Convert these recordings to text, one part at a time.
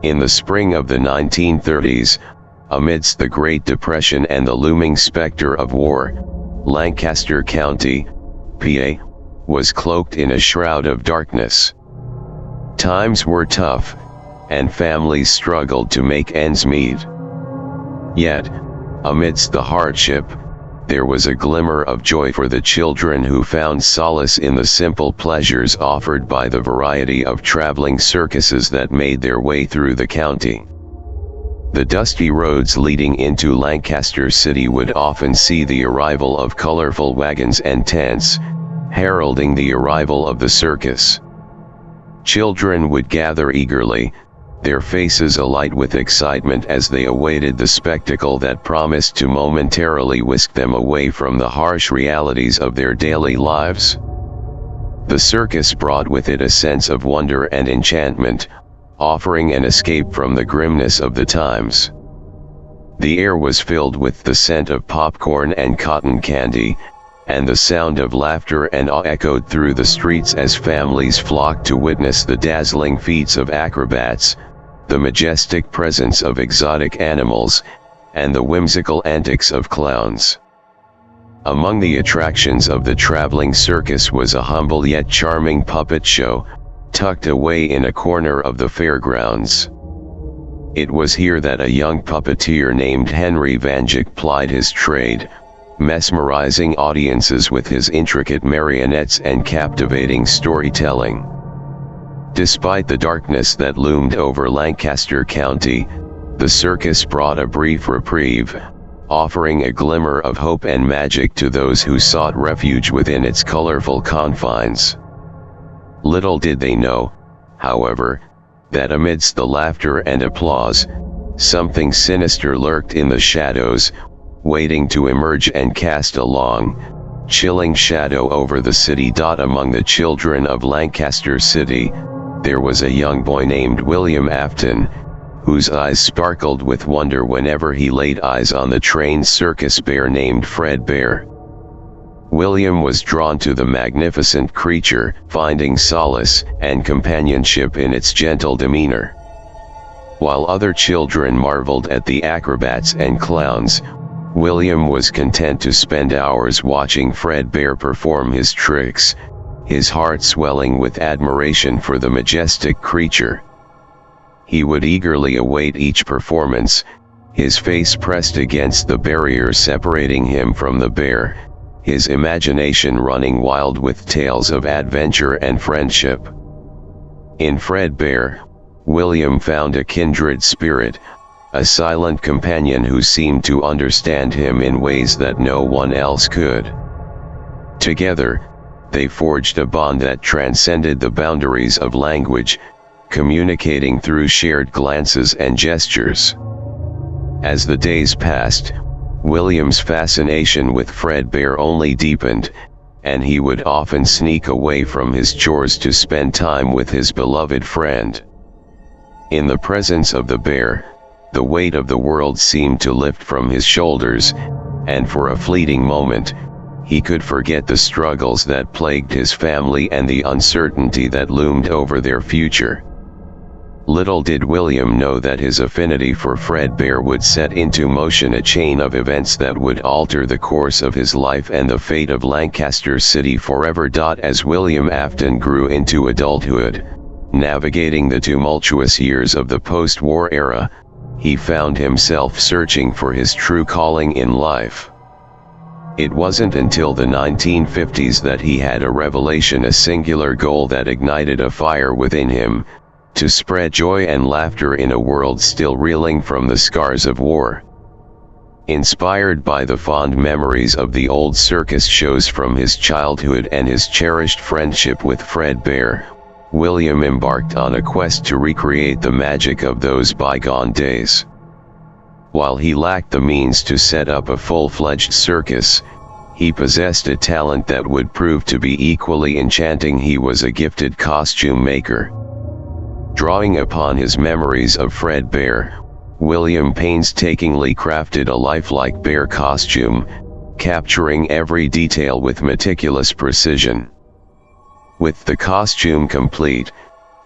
In the spring of the 1930s, amidst the Great Depression and the looming specter of war, Lancaster County, PA, was cloaked in a shroud of darkness. Times were tough, and families struggled to make ends meet. Yet, amidst the hardship, there was a glimmer of joy for the children who found solace in the simple pleasures offered by the variety of traveling circuses that made their way through the county. The dusty roads leading into Lancaster City would often see the arrival of colorful wagons and tents, heralding the arrival of the circus. Children would gather eagerly, their faces alight with excitement as they awaited the spectacle that promised to momentarily whisk them away from the harsh realities of their daily lives. The circus brought with it a sense of wonder and enchantment, offering an escape from the grimness of the times. The air was filled with the scent of popcorn and cotton candy, and the sound of laughter and awe echoed through the streets as families flocked to witness the dazzling feats of acrobats, the majestic presence of exotic animals, and the whimsical antics of clowns. Among the attractions of the traveling circus was a humble yet charming puppet show, tucked away in a corner of the fairgrounds. It was here that a young puppeteer named Henry Van Dyck plied his trade, mesmerizing audiences with his intricate marionettes and captivating storytelling. Despite the darkness that loomed over Lancaster County, the circus brought a brief reprieve, offering a glimmer of hope and magic to those who sought refuge within its colorful confines. Little did they know, however, that amidst the laughter and applause, something sinister lurked in the shadows, waiting to emerge and cast a long, chilling shadow over the city. Among the children of Lancaster City, there was a young boy named William Afton, whose eyes sparkled with wonder whenever he laid eyes on the trained circus bear named Fred Bear. William was drawn to the magnificent creature, finding solace and companionship in its gentle demeanor. While other children marveled at the acrobats and clowns, William was content to spend hours watching Fred Bear perform his tricks, his heart swelling with admiration for the majestic creature. He would eagerly await each performance, his face pressed against the barrier separating him from the bear, his imagination running wild with tales of adventure and friendship. In Fred Bear, William found a kindred spirit, a silent companion who seemed to understand him in ways that no one else could. Together, they forged a bond that transcended the boundaries of language, communicating through shared glances and gestures. As the days passed, William's fascination with Fred Bear only deepened, and he would often sneak away from his chores to spend time with his beloved friend. In the presence of the bear, the weight of the world seemed to lift from his shoulders, and for a fleeting moment, he could forget the struggles that plagued his family and the uncertainty that loomed over their future. Little did William know that his affinity for Fred Bear would set into motion a chain of events that would alter the course of his life and the fate of Lancaster City forever. As William Afton grew into adulthood, navigating the tumultuous years of the post-war era, he found himself searching for his true calling in life. It wasn't until the 1950s that he had a revelation, a singular goal that ignited a fire within him, to spread joy and laughter in a world still reeling from the scars of war. Inspired by the fond memories of the old circus shows from his childhood and his cherished friendship with Fred Bear, William embarked on a quest to recreate the magic of those bygone days. While he lacked the means to set up a full-fledged circus, he possessed a talent that would prove to be equally enchanting. He was a gifted costume maker. Drawing upon his memories of Fred Bear, William painstakingly crafted a lifelike bear costume, capturing every detail with meticulous precision. With the costume complete,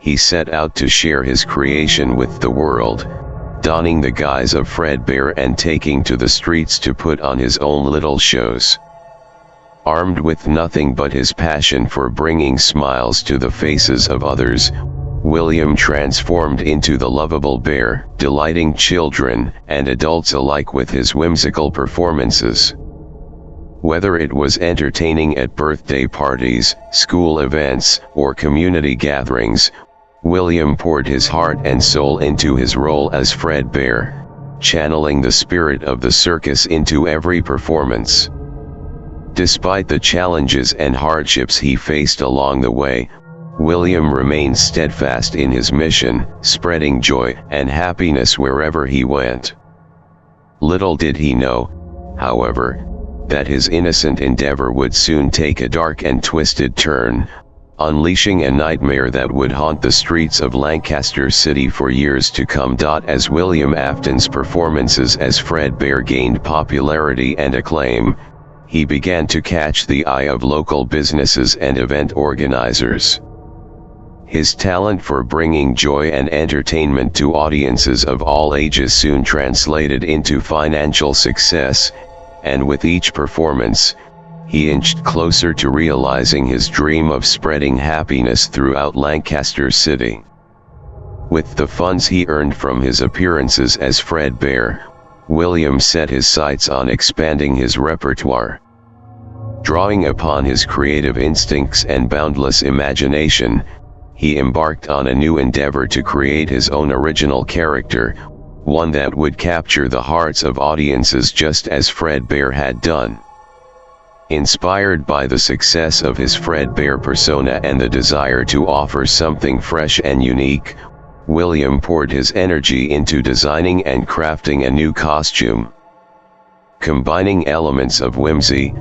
he set out to share his creation with the world, donning the guise of Fredbear and taking to the streets to put on his own little shows. Armed with nothing but his passion for bringing smiles to the faces of others, William transformed into the lovable bear, delighting children and adults alike with his whimsical performances. Whether it was entertaining at birthday parties, school events, or community gatherings, William poured his heart and soul into his role as Fredbear, channeling the spirit of the circus into every performance. Despite the challenges and hardships he faced along the way, William remained steadfast in his mission, spreading joy and happiness wherever he went. Little did he know, however, that his innocent endeavor would soon take a dark and twisted turn, unleashing a nightmare that would haunt the streets of Lancaster City for years to come. As William Afton's performances as Fredbear gained popularity and acclaim, he began to catch the eye of local businesses and event organizers. His talent for bringing joy and entertainment to audiences of all ages soon translated into financial success, and with each performance, he inched closer to realizing his dream of spreading happiness throughout Lancaster City. With the funds he earned from his appearances as Fredbear, William set his sights on expanding his repertoire. Drawing upon his creative instincts and boundless imagination, he embarked on a new endeavor to create his own original character, one that would capture the hearts of audiences just as Fredbear had done. Inspired by the success of his Fredbear persona and the desire to offer something fresh and unique, William poured his energy into designing and crafting a new costume. Combining elements of whimsy,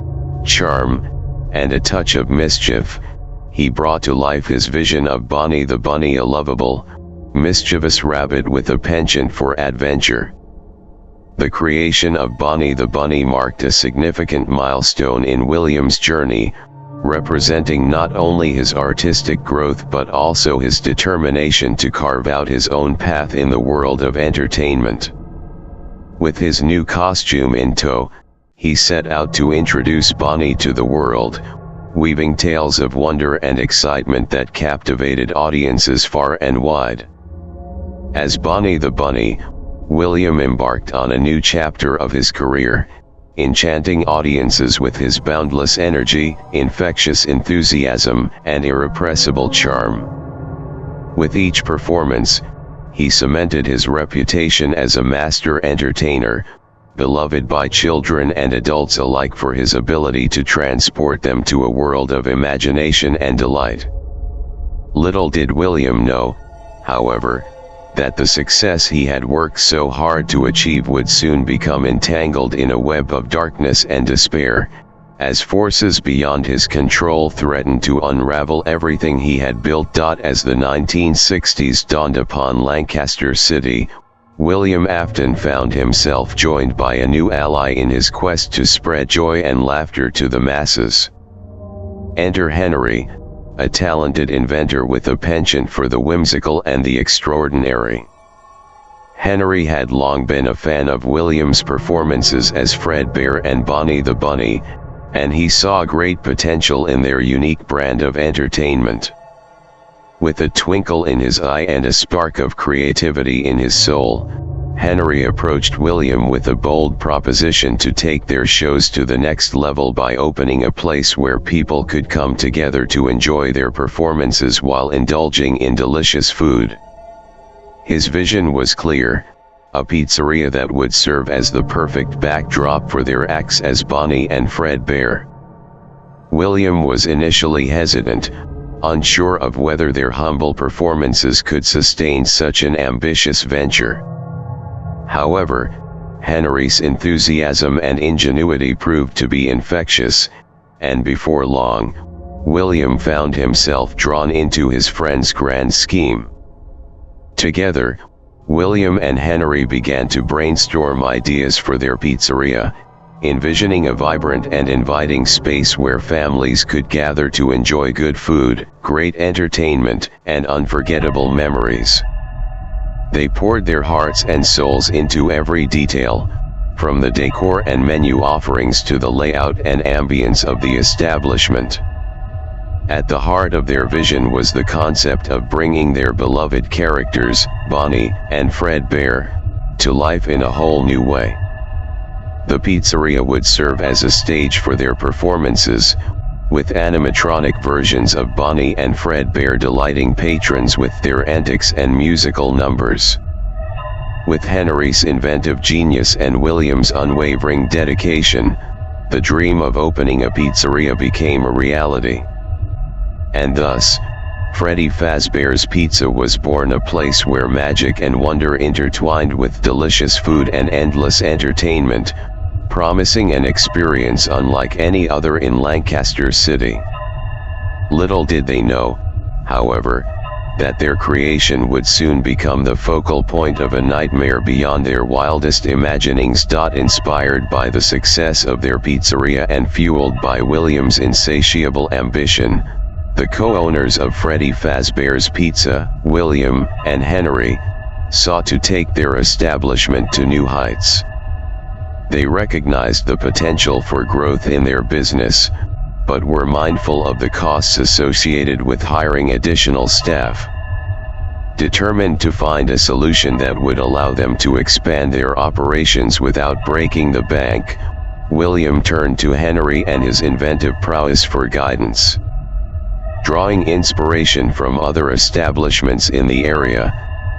charm, and a touch of mischief, he brought to life his vision of Bonnie the Bunny, a lovable, mischievous rabbit with a penchant for adventure. The creation of Bonnie the Bunny marked a significant milestone in William's journey, representing not only his artistic growth but also his determination to carve out his own path in the world of entertainment. With his new costume in tow, he set out to introduce Bonnie to the world, weaving tales of wonder and excitement that captivated audiences far and wide. As Bonnie the Bunny, William embarked on a new chapter of his career, enchanting audiences with his boundless energy, infectious enthusiasm, and irrepressible charm. With each performance, he cemented his reputation as a master entertainer, beloved by children and adults alike for his ability to transport them to a world of imagination and delight. Little did William know, however, that the success he had worked so hard to achieve would soon become entangled in a web of darkness and despair, as forces beyond his control threatened to unravel everything he had built. As the 1960s dawned upon Lancaster City, William Afton found himself joined by a new ally in his quest to spread joy and laughter to the masses. Enter Henry, a talented inventor with a penchant for the whimsical and the extraordinary. Henry had long been a fan of William's performances as Fredbear and Bonnie the Bunny, and he saw great potential in their unique brand of entertainment. With a twinkle in his eye and a spark of creativity in his soul, Henry approached William with a bold proposition to take their shows to the next level by opening a place where people could come together to enjoy their performances while indulging in delicious food. His vision was clear: a pizzeria that would serve as the perfect backdrop for their acts as Bonnie and Fredbear. William was initially hesitant, unsure of whether their humble performances could sustain such an ambitious venture. However, Henry's enthusiasm and ingenuity proved to be infectious, and before long, William found himself drawn into his friend's grand scheme. Together, William and Henry began to brainstorm ideas for their pizzeria, envisioning a vibrant and inviting space where families could gather to enjoy good food, great entertainment, and unforgettable memories. They poured their hearts and souls into every detail, from the decor and menu offerings to the layout and ambience of the establishment. At the heart of their vision was the concept of bringing their beloved characters, Bonnie and Fred Bear, to life in a whole new way. The pizzeria would serve as a stage for their performances, with animatronic versions of Bonnie and Fred Bear delighting patrons with their antics and musical numbers. With Henry's inventive genius and William's unwavering dedication, the dream of opening a pizzeria became a reality. And thus, Freddy Fazbear's Pizza was born, a place where magic and wonder intertwined with delicious food and endless entertainment, promising an experience unlike any other in Lancaster City. Little did they know, however, that their creation would soon become the focal point of a nightmare beyond their wildest imaginings. Inspired by the success of their pizzeria and fueled by William's insatiable ambition, the co-owners of Freddy Fazbear's Pizza, William and Henry, sought to take their establishment to new heights. They recognized the potential for growth in their business, but were mindful of the costs associated with hiring additional staff. Determined to find a solution that would allow them to expand their operations without breaking the bank, William turned to Henry and his inventive prowess for guidance. Drawing inspiration from other establishments in the area,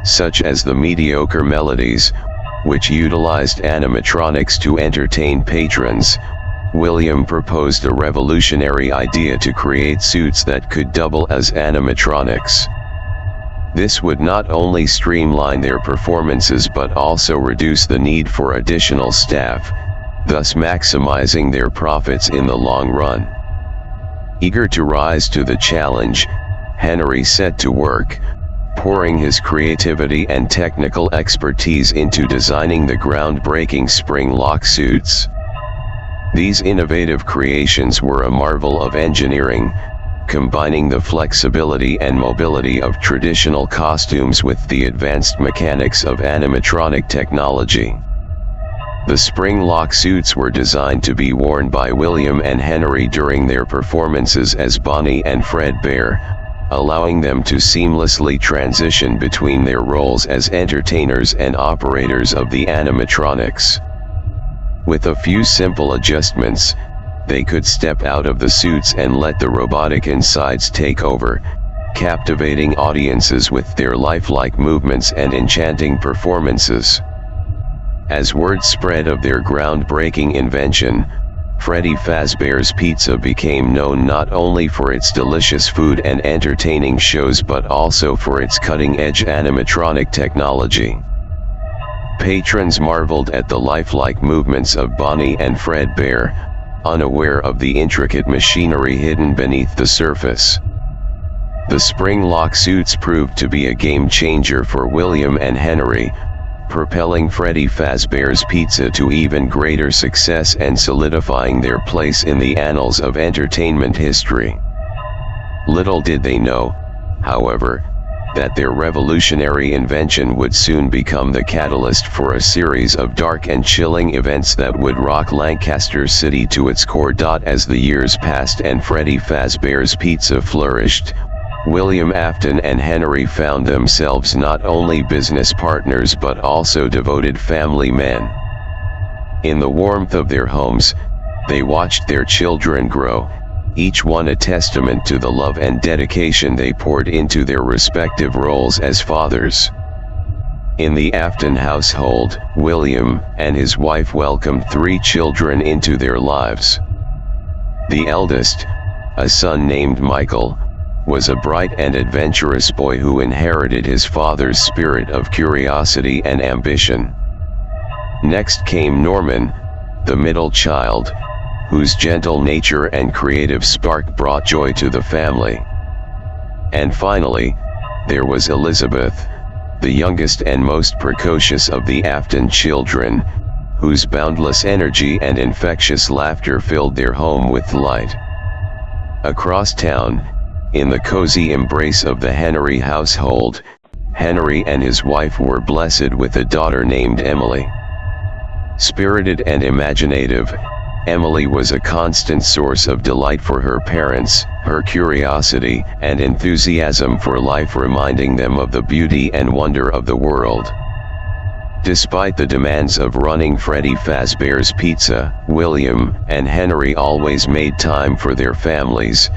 such as the Mediocre Melodies, which utilized animatronics to entertain patrons, William proposed a revolutionary idea to create suits that could double as animatronics. This would not only streamline their performances but also reduce the need for additional staff, thus maximizing their profits in the long run. Eager to rise to the challenge, Henry set to work, pouring his creativity and technical expertise into designing the groundbreaking spring lock suits. These innovative creations were a marvel of engineering, combining the flexibility and mobility of traditional costumes with the advanced mechanics of animatronic technology. The spring lock suits were designed to be worn by William and Henry during their performances as Bonnie and Fred Bear, allowing them to seamlessly transition between their roles as entertainers and operators of the animatronics. With a few simple adjustments, they could step out of the suits and let the robotic insides take over, captivating audiences with their lifelike movements and enchanting performances. As word spread of their groundbreaking invention, Freddy Fazbear's Pizza became known not only for its delicious food and entertaining shows but also for its cutting-edge animatronic technology. Patrons marveled at the lifelike movements of Bonnie and Fred Bear, unaware of the intricate machinery hidden beneath the surface. The spring lock suits proved to be a game changer for William and Henry, propelling Freddy Fazbear's Pizza to even greater success and solidifying their place in the annals of entertainment history. Little did they know, however, that their revolutionary invention would soon become the catalyst for a series of dark and chilling events that would rock Lancaster City to its core. As the years passed and Freddy Fazbear's Pizza flourished, William Afton and Henry found themselves not only business partners but also devoted family men. In the warmth of their homes, they watched their children grow, each one a testament to the love and dedication they poured into their respective roles as fathers. In the Afton household, William and his wife welcomed 3 children into their lives. The eldest, a son named Michael, was a bright and adventurous boy who inherited his father's spirit of curiosity and ambition. Next came Norman, the middle child, whose gentle nature and creative spark brought joy to the family. And finally, there was Elizabeth, the youngest and most precocious of the Afton children, whose boundless energy and infectious laughter filled their home with light. Across town, in the cozy embrace of the Henry household, Henry and his wife were blessed with a daughter named Emily. Spirited and imaginative, Emily was a constant source of delight for her parents, her curiosity and enthusiasm for life reminding them of the beauty and wonder of the world. Despite the demands of running Freddy Fazbear's Pizza, William and Henry always made time for their families,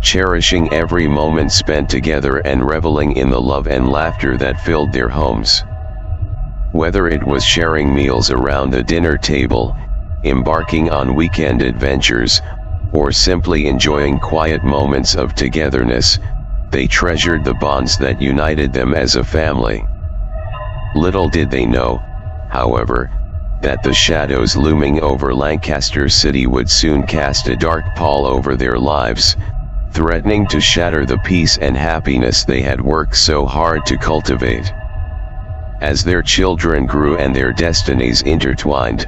cherishing every moment spent together and reveling in the love and laughter that filled their homes. Whether it was sharing meals around the dinner table, embarking on weekend adventures, or simply enjoying quiet moments of togetherness, they treasured the bonds that united them as a family. Little did they know, however, that the shadows looming over Lancaster City would soon cast a dark pall over their lives, threatening to shatter the peace and happiness they had worked so hard to cultivate. As their children grew and their destinies intertwined,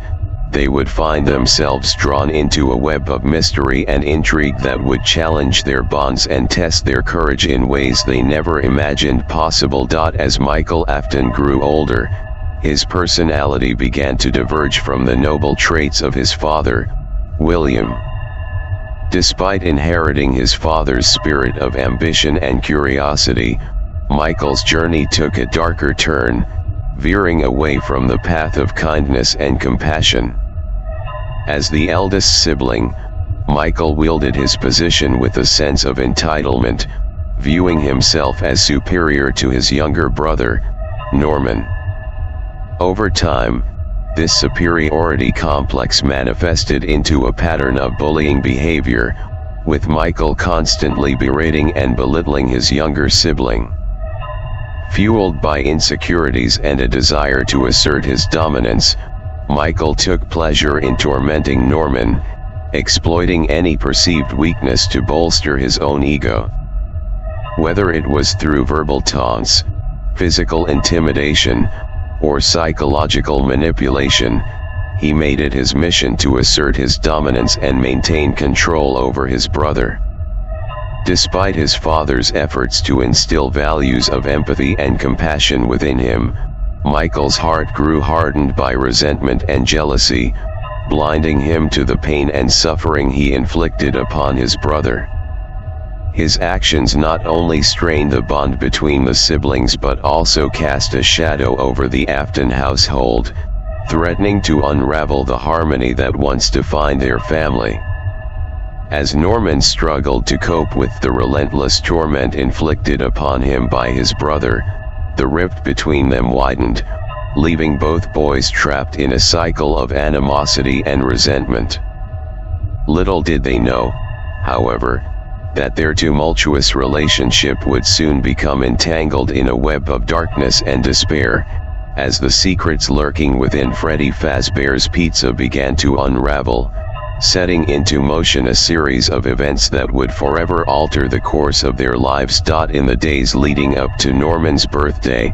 they would find themselves drawn into a web of mystery and intrigue that would challenge their bonds and test their courage in ways they never imagined possible. As Michael Afton grew older, his personality began to diverge from the noble traits of his father, William. Despite inheriting his father's spirit of ambition and curiosity, Michael's journey took a darker turn, veering away from the path of kindness and compassion. As the eldest sibling, Michael wielded his position with a sense of entitlement, viewing himself as superior to his younger brother, Norman. Over time, this superiority complex manifested into a pattern of bullying behavior, with Michael constantly berating and belittling his younger sibling. Fueled by insecurities and a desire to assert his dominance, Michael took pleasure in tormenting Norman, exploiting any perceived weakness to bolster his own ego. Whether it was through verbal taunts, physical intimidation, or psychological manipulation, he made it his mission to assert his dominance and maintain control over his brother. Despite his father's efforts to instill values of empathy and compassion within him, Michael's heart grew hardened by resentment and jealousy, blinding him to the pain and suffering he inflicted upon his brother. His actions not only strained the bond between the siblings but also cast a shadow over the Afton household, threatening to unravel the harmony that once defined their family. As Norman struggled to cope with the relentless torment inflicted upon him by his brother, the rift between them widened, leaving both boys trapped in a cycle of animosity and resentment. Little did they know, however, that their tumultuous relationship would soon become entangled in a web of darkness and despair, as the secrets lurking within Freddy Fazbear's Pizza began to unravel, setting into motion a series of events that would forever alter the course of their lives. In the days leading up to Norman's birthday,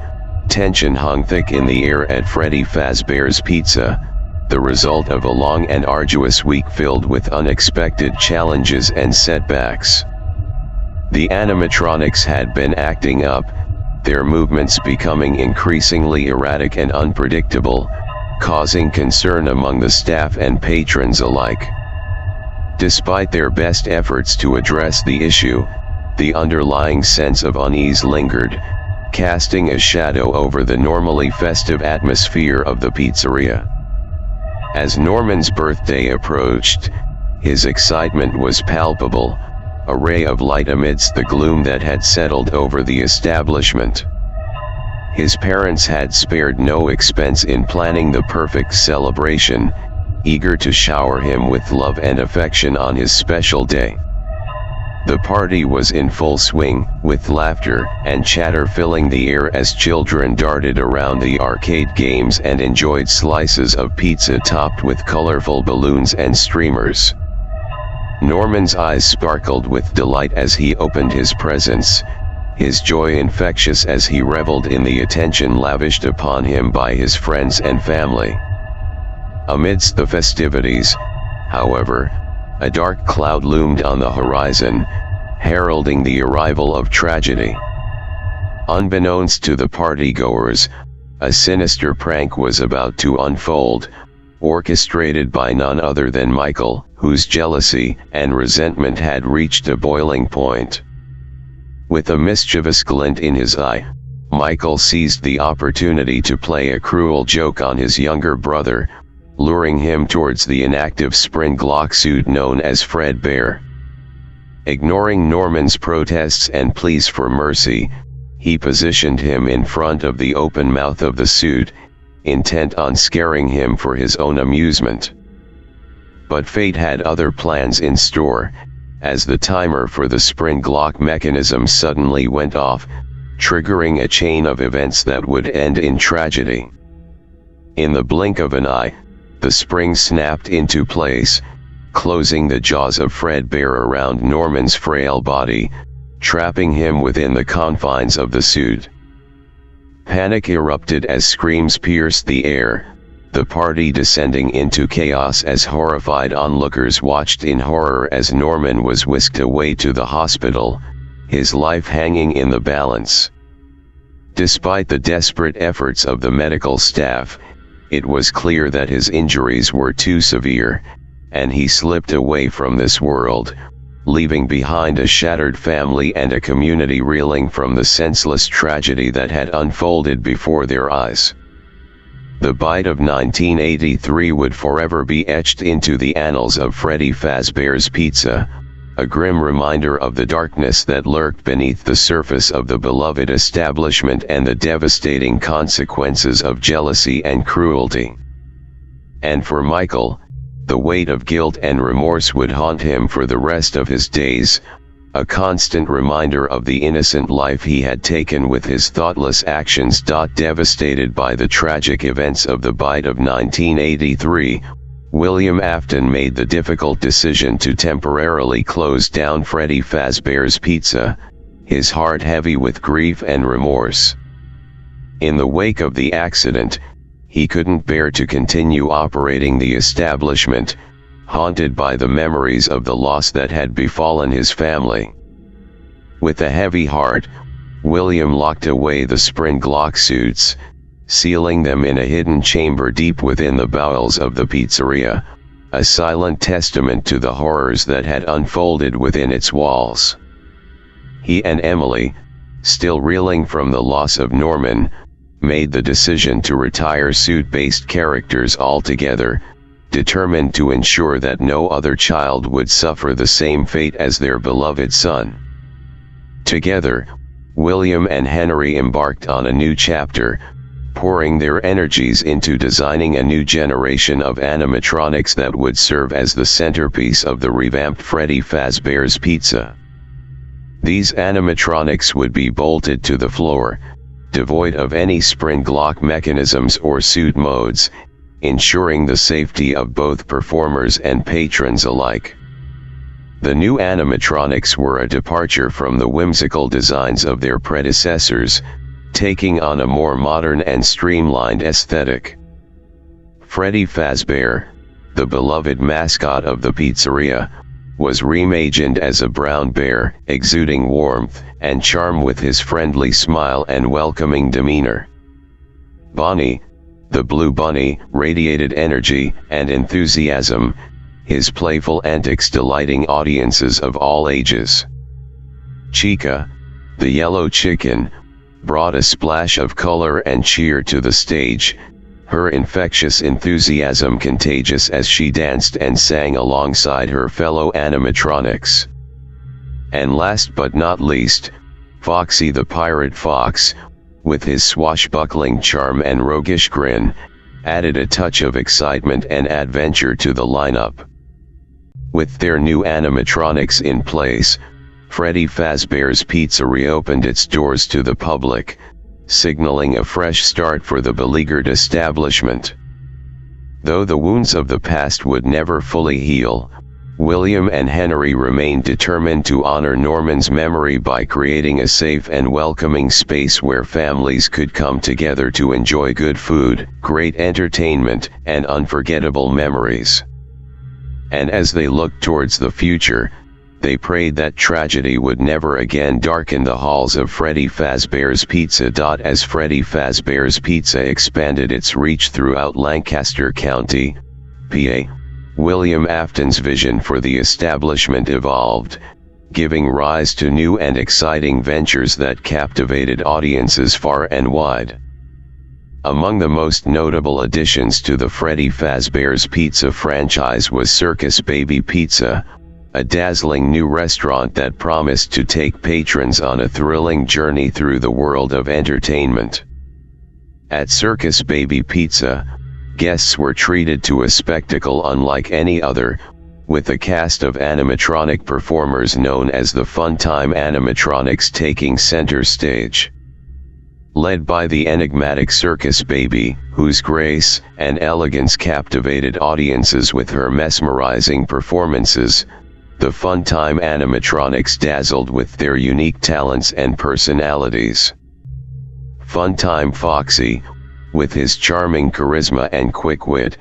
tension hung thick in the air at Freddy Fazbear's Pizza, the result of a long and arduous week filled with unexpected challenges and setbacks. The animatronics had been acting up, their movements becoming increasingly erratic and unpredictable, causing concern among the staff and patrons alike. Despite their best efforts to address the issue, the underlying sense of unease lingered, casting a shadow over the normally festive atmosphere of the pizzeria. As Norman's birthday approached, his excitement was palpable, a ray of light amidst the gloom that had settled over the establishment. His parents had spared no expense in planning the perfect celebration, eager to shower him with love and affection on his special day. The party was in full swing, with laughter and chatter filling the air as children darted around the arcade games and enjoyed slices of pizza topped with colorful balloons and streamers. Norman's eyes sparkled with delight as he opened his presents, his joy infectious as he reveled in the attention lavished upon him by his friends and family. Amidst the festivities, however, a dark cloud loomed on the horizon, heralding the arrival of tragedy. Unbeknownst to the partygoers, a sinister prank was about to unfold, orchestrated by none other than Michael, whose jealousy and resentment had reached a boiling point. With a mischievous glint in his eye, Michael seized the opportunity to play a cruel joke on his younger brother, luring him towards the inactive spring Glock suit known as Fredbear. Ignoring Norman's protests and pleas for mercy, he positioned him in front of the open mouth of the suit, intent on scaring him for his own amusement. But fate had other plans in store, as the timer for the spring Glock mechanism suddenly went off, triggering a chain of events that would end in tragedy. In the blink of an eye, the spring snapped into place, closing the jaws of Fredbear around Norman's frail body, trapping him within the confines of the suit. Panic erupted as screams pierced the air, the party descending into chaos as horrified onlookers watched in horror as Norman was whisked away to the hospital, his life hanging in the balance. Despite the desperate efforts of the medical staff, it was clear that his injuries were too severe, and he slipped away from this world, leaving behind a shattered family and a community reeling from the senseless tragedy that had unfolded before their eyes. The bite of 1983 would forever be etched into the annals of Freddy Fazbear's Pizza, a grim reminder of the darkness that lurked beneath the surface of the beloved establishment and the devastating consequences of jealousy and cruelty. And for Michael, the weight of guilt and remorse would haunt him for the rest of his days, a constant reminder of the innocent life he had taken with his thoughtless actions. Devastated by the tragic events of the bite of 1983, William Afton made the difficult decision to temporarily close down Freddy Fazbear's Pizza, his heart heavy with grief and remorse. In the wake of the accident, he couldn't bear to continue operating the establishment, haunted by the memories of the loss that had befallen his family. With a heavy heart, William locked away the spring Glock suits, sealing them in a hidden chamber deep within the bowels of the pizzeria, a silent testament to the horrors that had unfolded within its walls. He and Emily, still reeling from the loss of Norman, made the decision to retire suit-based characters altogether, determined to ensure that no other child would suffer the same fate as their beloved son. Together, William and Henry embarked on a new chapter, pouring their energies into designing a new generation of animatronics that would serve as the centerpiece of the revamped Freddy Fazbear's Pizza. These animatronics would be bolted to the floor, devoid of any spring Glock mechanisms or suit modes, ensuring the safety of both performers and patrons alike. The new animatronics were a departure from the whimsical designs of their predecessors, taking on a more modern and streamlined aesthetic. Freddy Fazbear, the beloved mascot of the pizzeria, was reimagined as a brown bear, exuding warmth and charm with his friendly smile and welcoming demeanor. Bonnie, the blue bunny, radiated energy and enthusiasm, his playful antics delighting audiences of all ages. Chica, the yellow chicken, brought a splash of color and cheer to the stage, her infectious enthusiasm contagious as she danced and sang alongside her fellow animatronics. And last but not least, Foxy the pirate fox, with his swashbuckling charm and roguish grin, added a touch of excitement and adventure to the lineup. With their new animatronics in place, Freddy Fazbear's Pizza reopened its doors to the public, signaling a fresh start for the beleaguered establishment. Though the wounds of the past would never fully heal, William and Henry remained determined to honor Norman's memory by creating a safe and welcoming space where families could come together to enjoy good food, great entertainment, and unforgettable memories. And as they looked towards the future, they prayed that tragedy would never again darken the halls of Freddy Fazbear's Pizza. As Freddy Fazbear's Pizza expanded its reach throughout Lancaster County, PA, William Afton's vision for the establishment evolved, giving rise to new and exciting ventures that captivated audiences far and wide. Among the most notable additions to the Freddy Fazbear's Pizza franchise was Circus Baby Pizza, a dazzling new restaurant that promised to take patrons on a thrilling journey through the world of entertainment. At Circus Baby Pizza, guests were treated to a spectacle unlike any other, with a cast of animatronic performers known as the Funtime Animatronics taking center stage. Led by the enigmatic Circus Baby, whose grace and elegance captivated audiences with her mesmerizing performances, the Funtime Animatronics dazzled with their unique talents and personalities. Funtime Foxy, with his charming charisma and quick wit,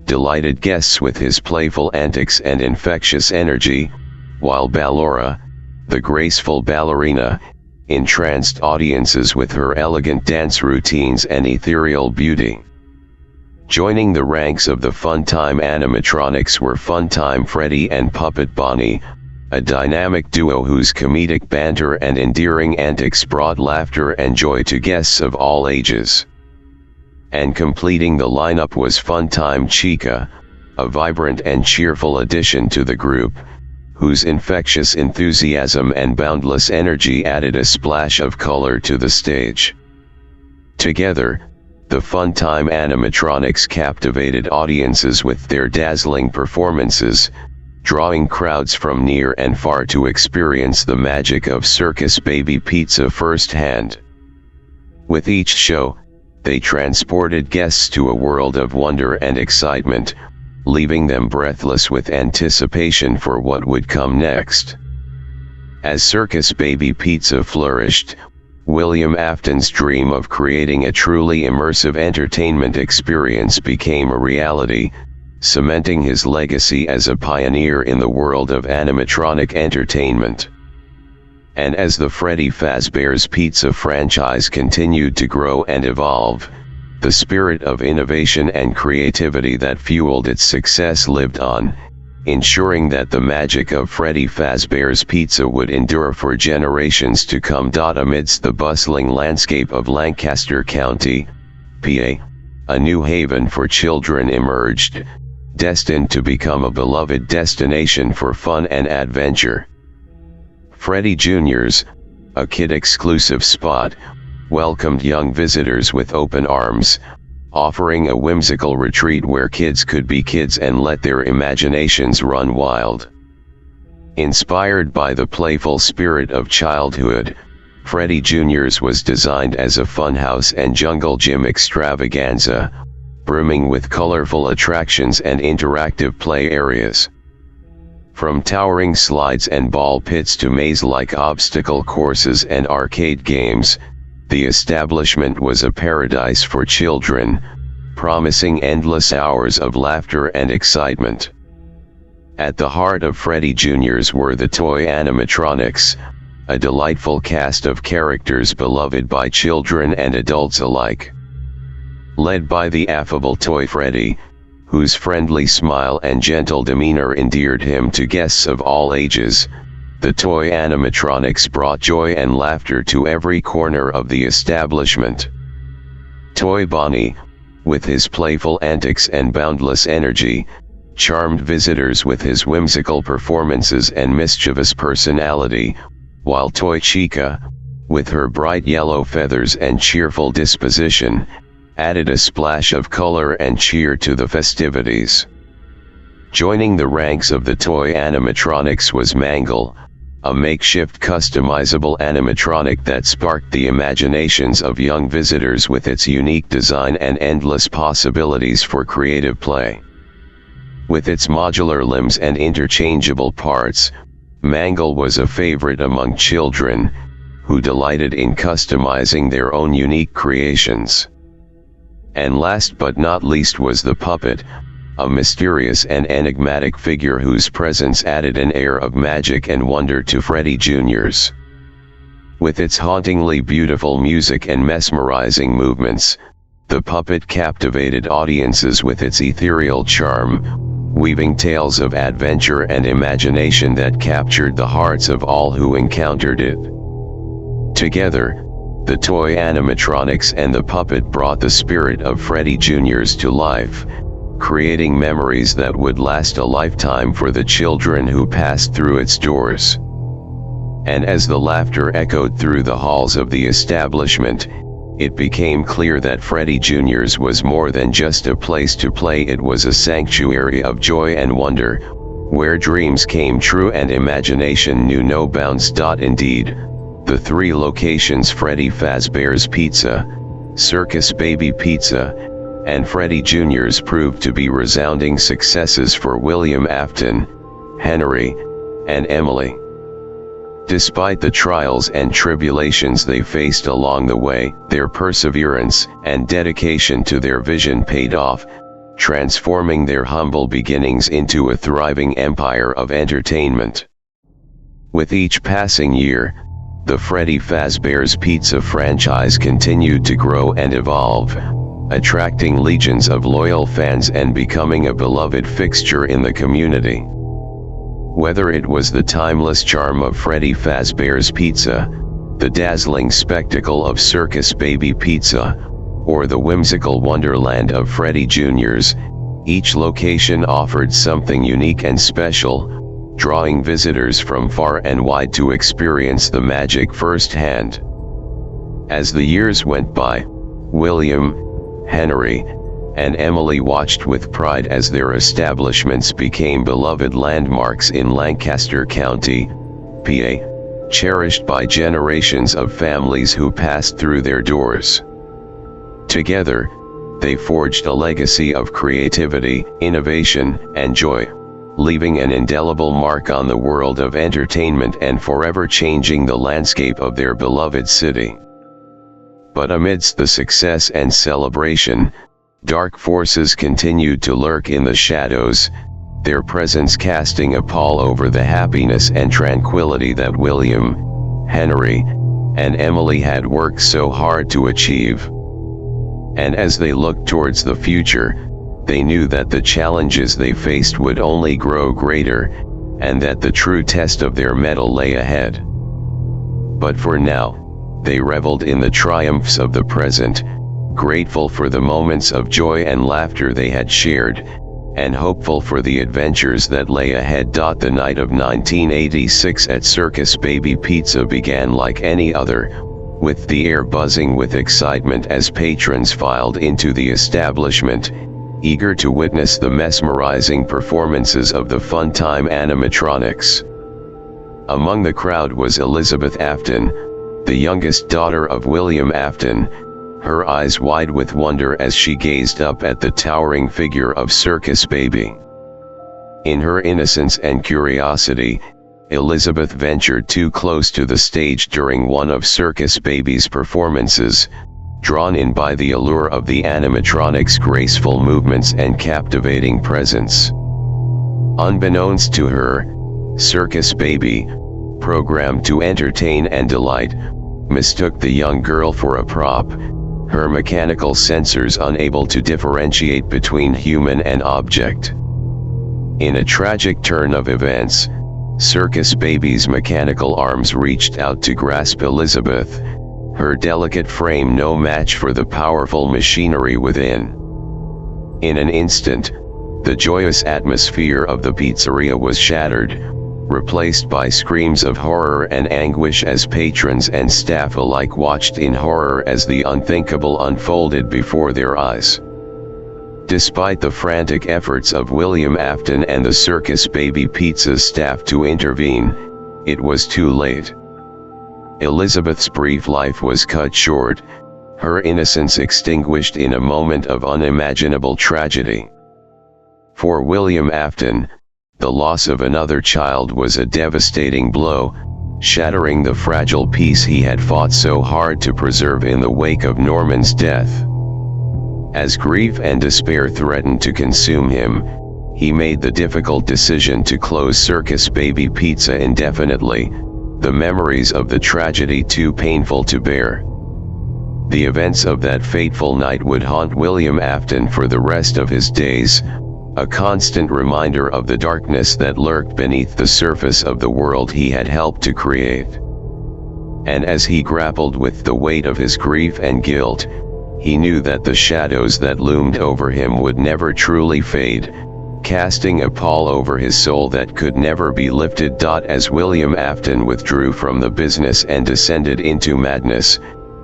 delighted guests with his playful antics and infectious energy, while Ballora, the graceful ballerina, entranced audiences with her elegant dance routines and ethereal beauty. Joining the ranks of the Funtime Animatronics were Funtime Freddy and Puppet Bonnie, a dynamic duo whose comedic banter and endearing antics brought laughter and joy to guests of all ages. And completing the lineup was Funtime Chica, a vibrant and cheerful addition to the group, whose infectious enthusiasm and boundless energy added a splash of color to the stage. Together, the Funtime Animatronics captivated audiences with their dazzling performances, drawing crowds from near and far to experience the magic of Circus Baby Pizza firsthand. With each show, they transported guests to a world of wonder and excitement, leaving them breathless with anticipation for what would come next. As Circus Baby Pizza flourished, William Afton's dream of creating a truly immersive entertainment experience became a reality, cementing his legacy as a pioneer in the world of animatronic entertainment. And as the Freddy Fazbear's Pizza franchise continued to grow and evolve, the spirit of innovation and creativity that fueled its success lived on, ensuring that the magic of Freddy Fazbear's Pizza would endure for generations to come. Amidst the bustling landscape of Lancaster County, PA, a new haven for children emerged, destined to become a beloved destination for fun and adventure. Freddy Jr.'s, a kid-exclusive spot, welcomed young visitors with open arms, offering a whimsical retreat where kids could be kids and let their imaginations run wild. Inspired by the playful spirit of childhood, Freddy Jr.'s was designed as a funhouse and jungle gym extravaganza, brimming with colorful attractions and interactive play areas. From towering slides and ball pits to maze-like obstacle courses and arcade games, the establishment was a paradise for children, promising endless hours of laughter and excitement. At the heart of Freddy Jr.'s were the toy animatronics, a delightful cast of characters beloved by children and adults alike. Led by the affable Toy Freddy, whose friendly smile and gentle demeanor endeared him to guests of all ages, the toy animatronics brought joy and laughter to every corner of the establishment. Toy Bonnie, with his playful antics and boundless energy, charmed visitors with his whimsical performances and mischievous personality, while Toy Chica, with her bright yellow feathers and cheerful disposition, added a splash of color and cheer to the festivities. Joining the ranks of the toy animatronics was Mangle, a makeshift customizable animatronic that sparked the imaginations of young visitors with its unique design and endless possibilities for creative play. With its modular limbs and interchangeable parts, Mangle was a favorite among children, who delighted in customizing their own unique creations. And last but not least was the puppet, a mysterious and enigmatic figure whose presence added an air of magic and wonder to Freddy Jr.'s. With its hauntingly beautiful music and mesmerizing movements, the puppet captivated audiences with its ethereal charm, weaving tales of adventure and imagination that captured the hearts of all who encountered it. Together, the toy animatronics and the puppet brought the spirit of Freddy Jr.'s to life, creating memories that would last a lifetime for the children who passed through its doors. And as the laughter echoed through the halls of the establishment, it became clear that Freddy Jr.'s was more than just a place to play. It was a sanctuary of joy and wonder, where dreams came true and imagination knew no bounds. Indeed, the three locations, Freddy Fazbear's Pizza, Circus Baby Pizza, and Freddy Jr.'s, proved to be resounding successes for William Afton, Henry, and Emily. Despite the trials and tribulations they faced along the way, their perseverance and dedication to their vision paid off, transforming their humble beginnings into a thriving empire of entertainment. With each passing year, the Freddy Fazbear's Pizza franchise continued to grow and evolve, attracting legions of loyal fans and becoming a beloved fixture in the community. Whether it was the timeless charm of Freddy Fazbear's Pizza, the dazzling spectacle of Circus Baby Pizza, or the whimsical wonderland of Freddy Jr.'s, each location offered something unique and special, drawing visitors from far and wide to experience the magic firsthand. As the years went by, William, Henry, and Emily watched with pride as their establishments became beloved landmarks in Lancaster County, PA, cherished by generations of families who passed through their doors. Together, they forged a legacy of creativity, innovation, and joy, leaving an indelible mark on the world of entertainment and forever changing the landscape of their beloved city. But amidst the success and celebration, dark forces continued to lurk in the shadows, their presence casting a pall over the happiness and tranquility that William, Henry, and Emily had worked so hard to achieve. And as they looked towards the future, they knew that the challenges they faced would only grow greater, and that the true test of their mettle lay ahead. But for now, they reveled in the triumphs of the present, grateful for the moments of joy and laughter they had shared, and hopeful for the adventures that lay ahead. The night of 1986 at Circus Baby Pizza began like any other, with the air buzzing with excitement as patrons filed into the establishment, eager to witness the mesmerizing performances of the fun-time animatronics. Among the crowd was Elizabeth Afton, the youngest daughter of William Afton, her eyes wide with wonder as she gazed up at the towering figure of Circus Baby. In her innocence and curiosity, Elizabeth ventured too close to the stage during one of Circus Baby's performances, drawn in by the allure of the animatronic's graceful movements and captivating presence. Unbeknownst to her, Circus Baby, programmed to entertain and delight, mistook the young girl for a prop, her mechanical sensors unable to differentiate between human and object. In a tragic turn of events, Circus Baby's mechanical arms reached out to grasp Elizabeth, her delicate frame no match for the powerful machinery within. In an instant, the joyous atmosphere of the pizzeria was shattered, replaced by screams of horror and anguish as patrons and staff alike watched in horror as the unthinkable unfolded before their eyes. Despite the frantic efforts of William Afton and the Circus Baby Pizza staff to intervene, it was too late. Elizabeth's brief life was cut short, her innocence extinguished in a moment of unimaginable tragedy. For William Afton, the loss of another child was a devastating blow, shattering the fragile peace he had fought so hard to preserve in the wake of Norman's death. As grief and despair threatened to consume him, he made the difficult decision to close Circus Baby Pizza indefinitely, the memories of the tragedy too painful to bear. The events of that fateful night would haunt William Afton for the rest of his days, a constant reminder of the darkness that lurked beneath the surface of the world he had helped to create. And as he grappled with the weight of his grief and guilt, he knew that the shadows that loomed over him would never truly fade, casting a pall over his soul that could never be lifted. As William Afton withdrew from the business and descended into madness,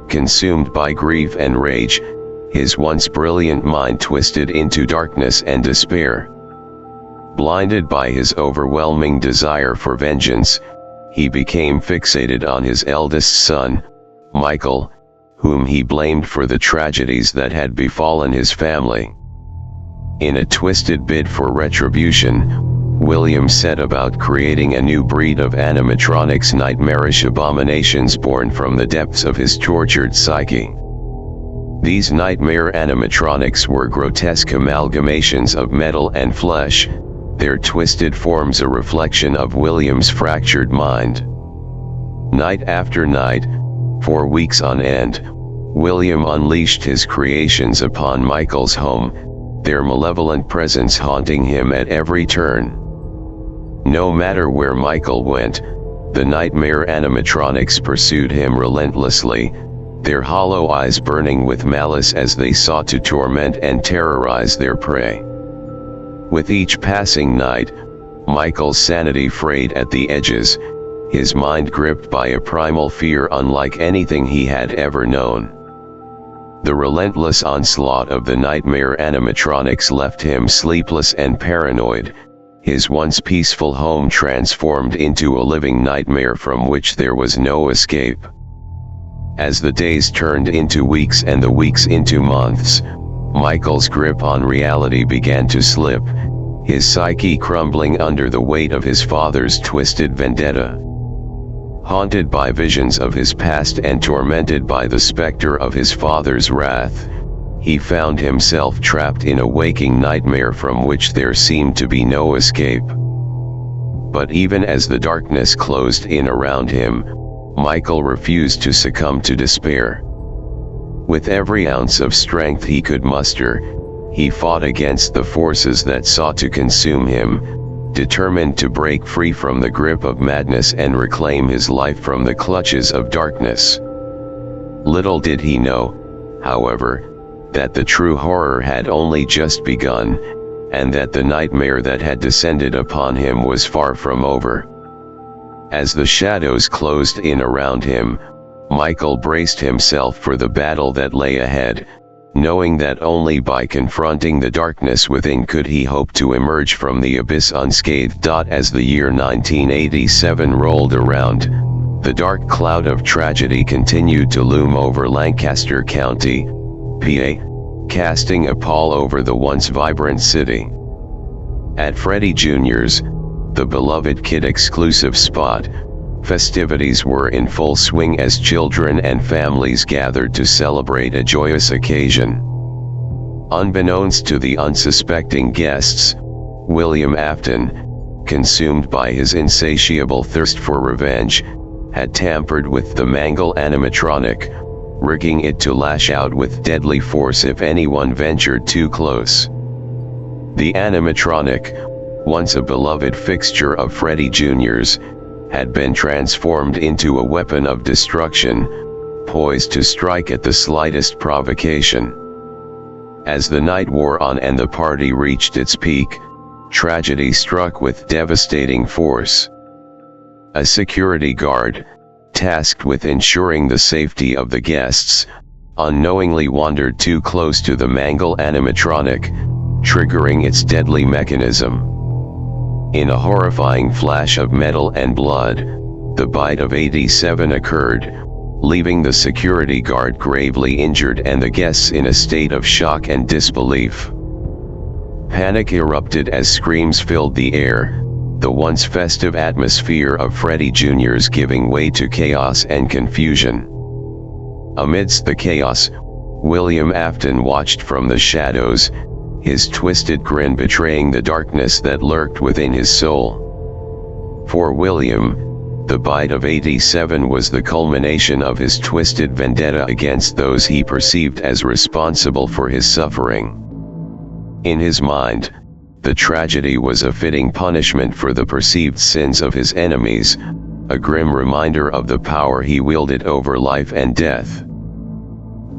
consumed by grief and rage, his once brilliant mind twisted into darkness and despair. Blinded by his overwhelming desire for vengeance, he became fixated on his eldest son, Michael, whom he blamed for the tragedies that had befallen his family. In a twisted bid for retribution, William set about creating a new breed of animatronics, nightmarish abominations born from the depths of his tortured psyche. These nightmare animatronics were grotesque amalgamations of metal and flesh, their twisted forms a reflection of William's fractured mind. Night after night, for weeks on end, William unleashed his creations upon Michael's home, their malevolent presence haunting him at every turn. No matter where Michael went, the nightmare animatronics pursued him relentlessly, their hollow eyes burning with malice as they sought to torment and terrorize their prey. With each passing night, Michael's sanity frayed at the edges, his mind gripped by a primal fear unlike anything he had ever known. The relentless onslaught of the nightmare animatronics left him sleepless and paranoid, his once peaceful home transformed into a living nightmare from which there was no escape. As the days turned into weeks and the weeks into months, Michael's grip on reality began to slip, his psyche crumbling under the weight of his father's twisted vendetta. Haunted by visions of his past and tormented by the specter of his father's wrath, he found himself trapped in a waking nightmare from which there seemed to be no escape. But even as the darkness closed in around him, Michael refused to succumb to despair. With every ounce of strength he could muster, he fought against the forces that sought to consume him, determined to break free from the grip of madness and reclaim his life from the clutches of darkness. Little did he know, however, that the true horror had only just begun, and that the nightmare that had descended upon him was far from over. As the shadows closed in around him, Michael braced himself for the battle that lay ahead, knowing that only by confronting the darkness within could he hope to emerge from the abyss unscathed. As the year 1987 rolled around, the dark cloud of tragedy continued to loom over Lancaster County, PA, casting a pall over the once vibrant city. At Freddie Jr.'s, the beloved kid-exclusive spot, festivities were in full swing as children and families gathered to celebrate a joyous occasion. Unbeknownst to the unsuspecting guests, William Afton, consumed by his insatiable thirst for revenge, had tampered with the Mangle animatronic, rigging it to lash out with deadly force if anyone ventured too close. The animatronic, once a beloved fixture of Freddie Jr.'s, had been transformed into a weapon of destruction, poised to strike at the slightest provocation. As the night wore on and the party reached its peak, tragedy struck with devastating force. A security guard, tasked with ensuring the safety of the guests, unknowingly wandered too close to the Mangle animatronic, triggering its deadly mechanism. In a horrifying flash of metal and blood, the bite of 87 occurred, leaving the security guard gravely injured and the guests in a state of shock and disbelief. Panic erupted as screams filled the air, the once festive atmosphere of Freddy Jr.'s giving way to chaos and confusion. Amidst the chaos, William Afton watched from the shadows, his twisted grin betraying the darkness that lurked within his soul. For William, the bite of 87 was the culmination of his twisted vendetta against those he perceived as responsible for his suffering. In his mind, the tragedy was a fitting punishment for the perceived sins of his enemies, a grim reminder of the power he wielded over life and death.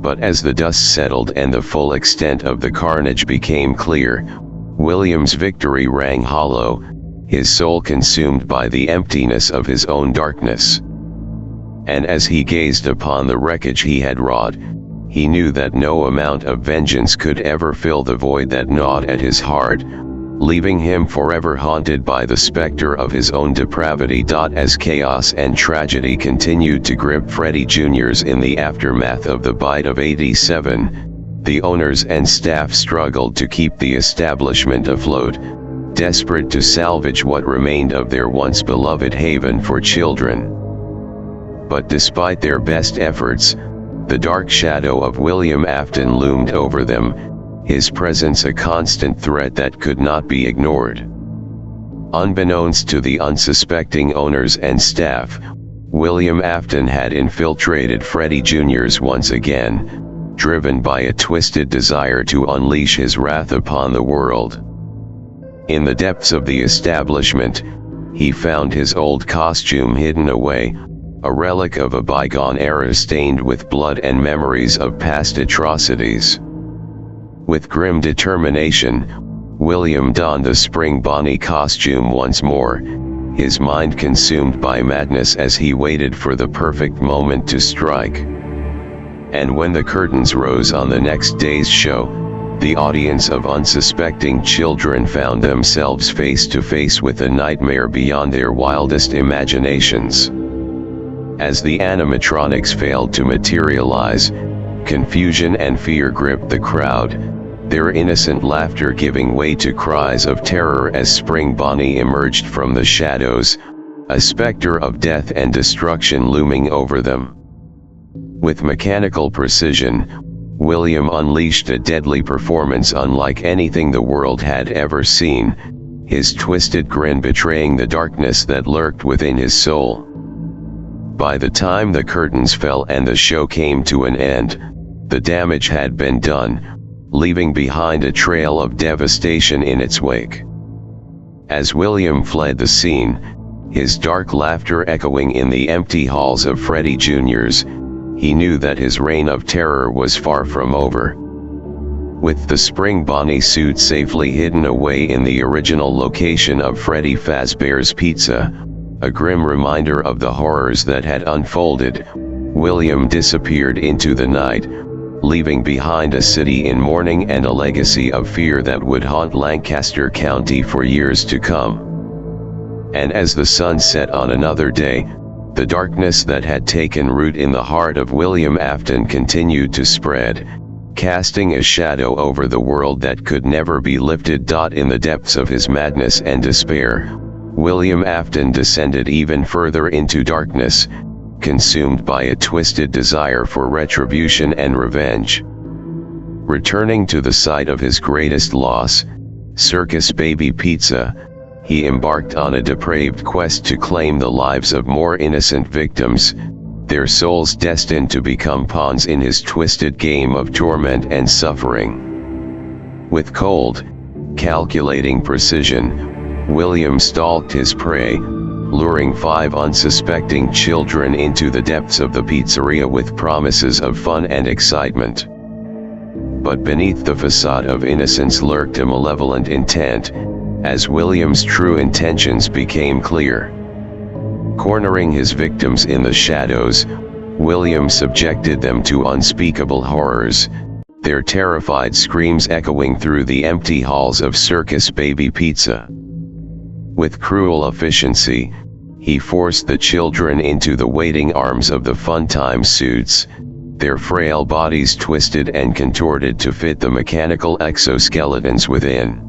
But as the dust settled and the full extent of the carnage became clear, William's victory rang hollow, his soul consumed by the emptiness of his own darkness. And as he gazed upon the wreckage he had wrought, he knew that no amount of vengeance could ever fill the void that gnawed at his heart, leaving him forever haunted by the specter of his own depravity. As chaos and tragedy continued to grip Freddy Jr.'s in the aftermath of the bite of 87, the owners and staff struggled to keep the establishment afloat, desperate to salvage what remained of their once beloved haven for children. But despite their best efforts, the dark shadow of William Afton loomed over them, his presence a constant threat that could not be ignored. Unbeknownst to the unsuspecting owners and staff, William Afton had infiltrated Freddy Jr.'s once again, driven by a twisted desire to unleash his wrath upon the world. In the depths of the establishment, he found his old costume hidden away, a relic of a bygone era stained with blood and memories of past atrocities. With grim determination, William donned the Spring Bonnie costume once more, his mind consumed by madness as he waited for the perfect moment to strike. And when the curtains rose on the next day's show, the audience of unsuspecting children found themselves face to face with a nightmare beyond their wildest imaginations. As the animatronics failed to materialize, confusion and fear gripped the crowd, their innocent laughter giving way to cries of terror as Spring Bonnie emerged from the shadows, a specter of death and destruction looming over them. With mechanical precision, William unleashed a deadly performance unlike anything the world had ever seen, his twisted grin betraying the darkness that lurked within his soul. By the time the curtains fell and the show came to an end, the damage had been done, leaving behind a trail of devastation in its wake. As William fled the scene, his dark laughter echoing in the empty halls of Freddy Jr.'s, he knew that his reign of terror was far from over. With the Spring Bonnie suit safely hidden away in the original location of Freddy Fazbear's Pizza, a grim reminder of the horrors that had unfolded, William disappeared into the night, leaving behind a city in mourning and a legacy of fear that would haunt Lancaster County for years to come. And as the sun set on another day, the darkness that had taken root in the heart of William Afton continued to spread, casting a shadow over the world that could never be lifted. In the depths of his madness and despair, William Afton descended even further into darkness, consumed by a twisted desire for retribution and revenge. Returning to the site of his greatest loss, Circus Baby Pizza, he embarked on a depraved quest to claim the lives of more innocent victims, their souls destined to become pawns in his twisted game of torment and suffering. With cold, calculating precision, William stalked his prey, luring 5 unsuspecting children into the depths of the pizzeria with promises of fun and excitement. But beneath the facade of innocence lurked a malevolent intent, as William's true intentions became clear. Cornering his victims in the shadows, William subjected them to unspeakable horrors, their terrified screams echoing through the empty halls of Circus Baby Pizza. With cruel efficiency, he forced the children into the waiting arms of the fun-time suits, their frail bodies twisted and contorted to fit the mechanical exoskeletons within.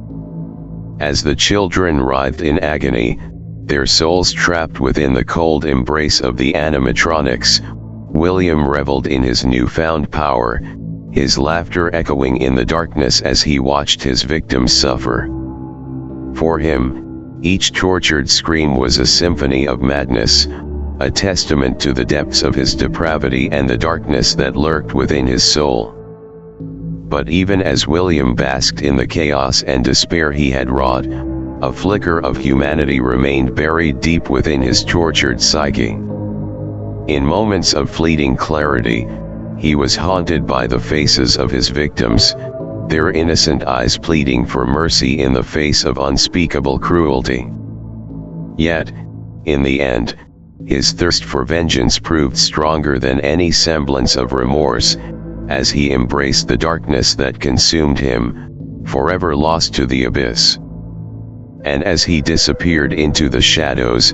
As the children writhed in agony, their souls trapped within the cold embrace of the animatronics, William reveled in his newfound power, his laughter echoing in the darkness as he watched his victims suffer. For him, each tortured scream was a symphony of madness, a testament to the depths of his depravity and the darkness that lurked within his soul. But even as William basked in the chaos and despair he had wrought, a flicker of humanity remained buried deep within his tortured psyche. In moments of fleeting clarity, he was haunted by the faces of his victims, their innocent eyes pleading for mercy in the face of unspeakable cruelty. Yet, in the end, his thirst for vengeance proved stronger than any semblance of remorse, as he embraced the darkness that consumed him, forever lost to the abyss. And as he disappeared into the shadows,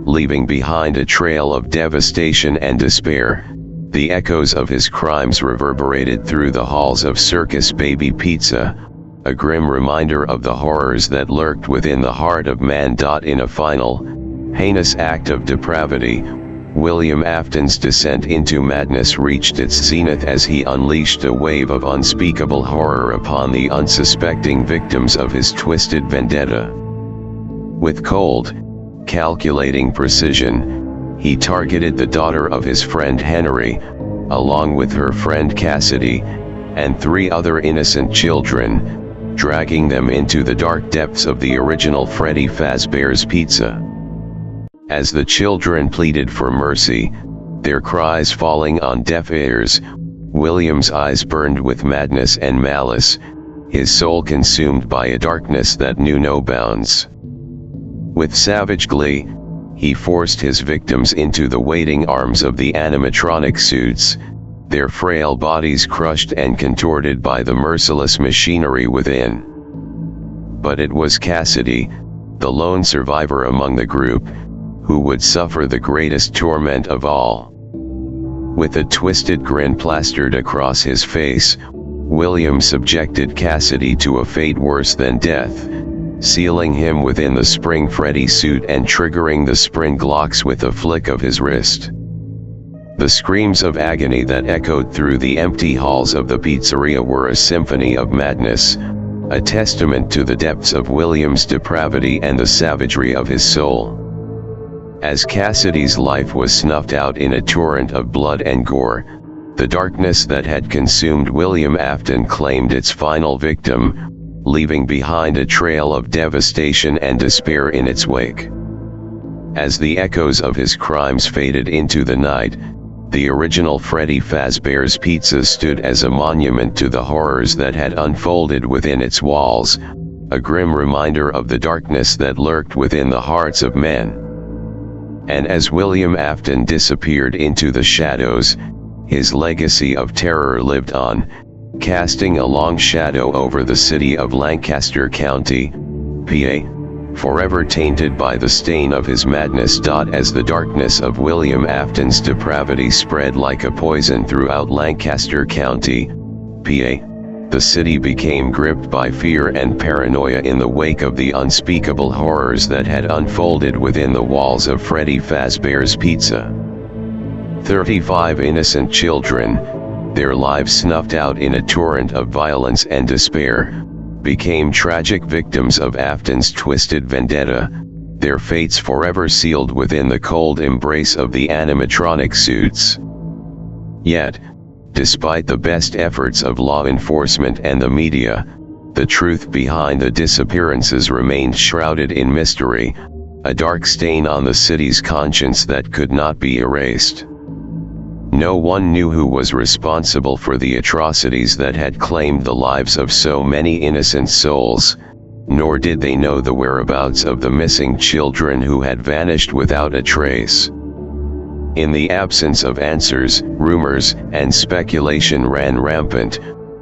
leaving behind a trail of devastation and despair, the echoes of his crimes reverberated through the halls of Circus Baby Pizza, a grim reminder of the horrors that lurked within the heart of man. In a final, heinous act of depravity, William Afton's descent into madness reached its zenith as he unleashed a wave of unspeakable horror upon the unsuspecting victims of his twisted vendetta. With cold, calculating precision, he targeted the daughter of his friend Henry, along with her friend Cassidy, and 3 other innocent children, dragging them into the dark depths of the original Freddy Fazbear's Pizza. As the children pleaded for mercy, their cries falling on deaf ears, William's eyes burned with madness and malice, his soul consumed by a darkness that knew no bounds. With savage glee, he forced his victims into the waiting arms of the animatronic suits, their frail bodies crushed and contorted by the merciless machinery within. But it was Cassidy, the lone survivor among the group, who would suffer the greatest torment of all. With a twisted grin plastered across his face, William subjected Cassidy to a fate worse than death, sealing him within the Spring Freddy suit and triggering the spring locks with a flick of his wrist. The screams of agony that echoed through the empty halls of the pizzeria were a symphony of madness, a testament to the depths of William's depravity and the savagery of his soul. As Cassidy's life was snuffed out in a torrent of blood and gore, the darkness that had consumed William Afton claimed its final victim, leaving behind a trail of devastation and despair in its wake. As the echoes of his crimes faded into the night, the original Freddy Fazbear's Pizza stood as a monument to the horrors that had unfolded within its walls, a grim reminder of the darkness that lurked within the hearts of men. And as William Afton disappeared into the shadows, his legacy of terror lived on, casting a long shadow over the city of Lancaster County, PA, forever tainted by the stain of his madness. As the darkness of William Afton's depravity spread like a poison throughout Lancaster County, PA, the city became gripped by fear and paranoia in the wake of the unspeakable horrors that had unfolded within the walls of Freddy Fazbear's Pizza. 35 innocent children, their lives snuffed out in a torrent of violence and despair, became tragic victims of Afton's twisted vendetta, their fates forever sealed within the cold embrace of the animatronic suits. Yet, despite the best efforts of law enforcement and the media, the truth behind the disappearances remained shrouded in mystery, a dark stain on the city's conscience that could not be erased. No one knew who was responsible for the atrocities that had claimed the lives of so many innocent souls, nor did they know the whereabouts of the missing children who had vanished without a trace. In the absence of answers, rumors and speculation ran rampant,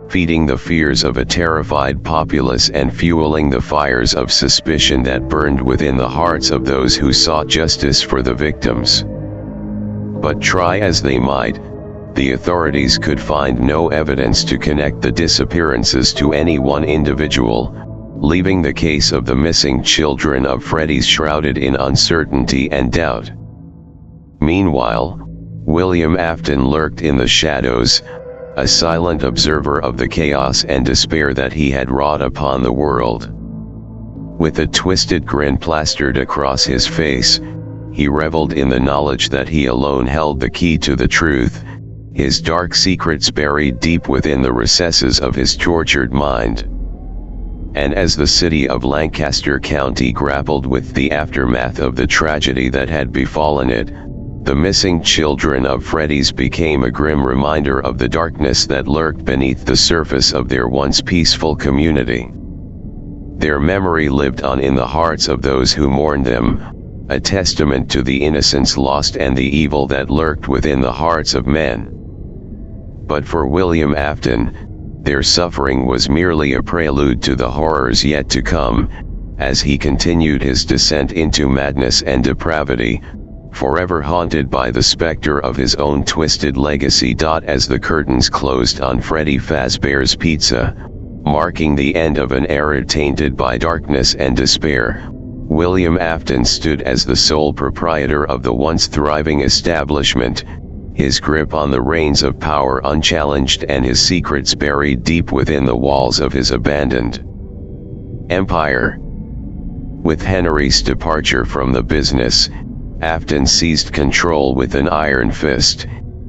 feeding the fears of a terrified populace and fueling the fires of suspicion that burned within the hearts of those who sought justice for the victims. But try as they might, the authorities could find no evidence to connect the disappearances to any one individual, leaving the case of the missing children of Freddy's shrouded in uncertainty and doubt. Meanwhile, William Afton lurked in the shadows, a silent observer of the chaos and despair that he had wrought upon the world. With a twisted grin plastered across his face, he reveled in the knowledge that he alone held the key to the truth, his dark secrets buried deep within the recesses of his tortured mind. And as the city of Lancaster County grappled with the aftermath of the tragedy that had befallen it, the missing children of Freddy's became a grim reminder of the darkness that lurked beneath the surface of their once peaceful community. Their memory lived on in the hearts of those who mourned them, a testament to the innocence lost and the evil that lurked within the hearts of men. But for William Afton, their suffering was merely a prelude to the horrors yet to come, as he continued his descent into madness and depravity, forever haunted by the specter of his own twisted legacy. As the curtains closed on Freddy Fazbear's Pizza, marking the end of an era tainted by darkness and despair, William Afton stood as the sole proprietor of the once thriving establishment, his grip on the reins of power unchallenged and his secrets buried deep within the walls of his abandoned empire. With Henry's departure from the business, Afton seized control with an iron fist,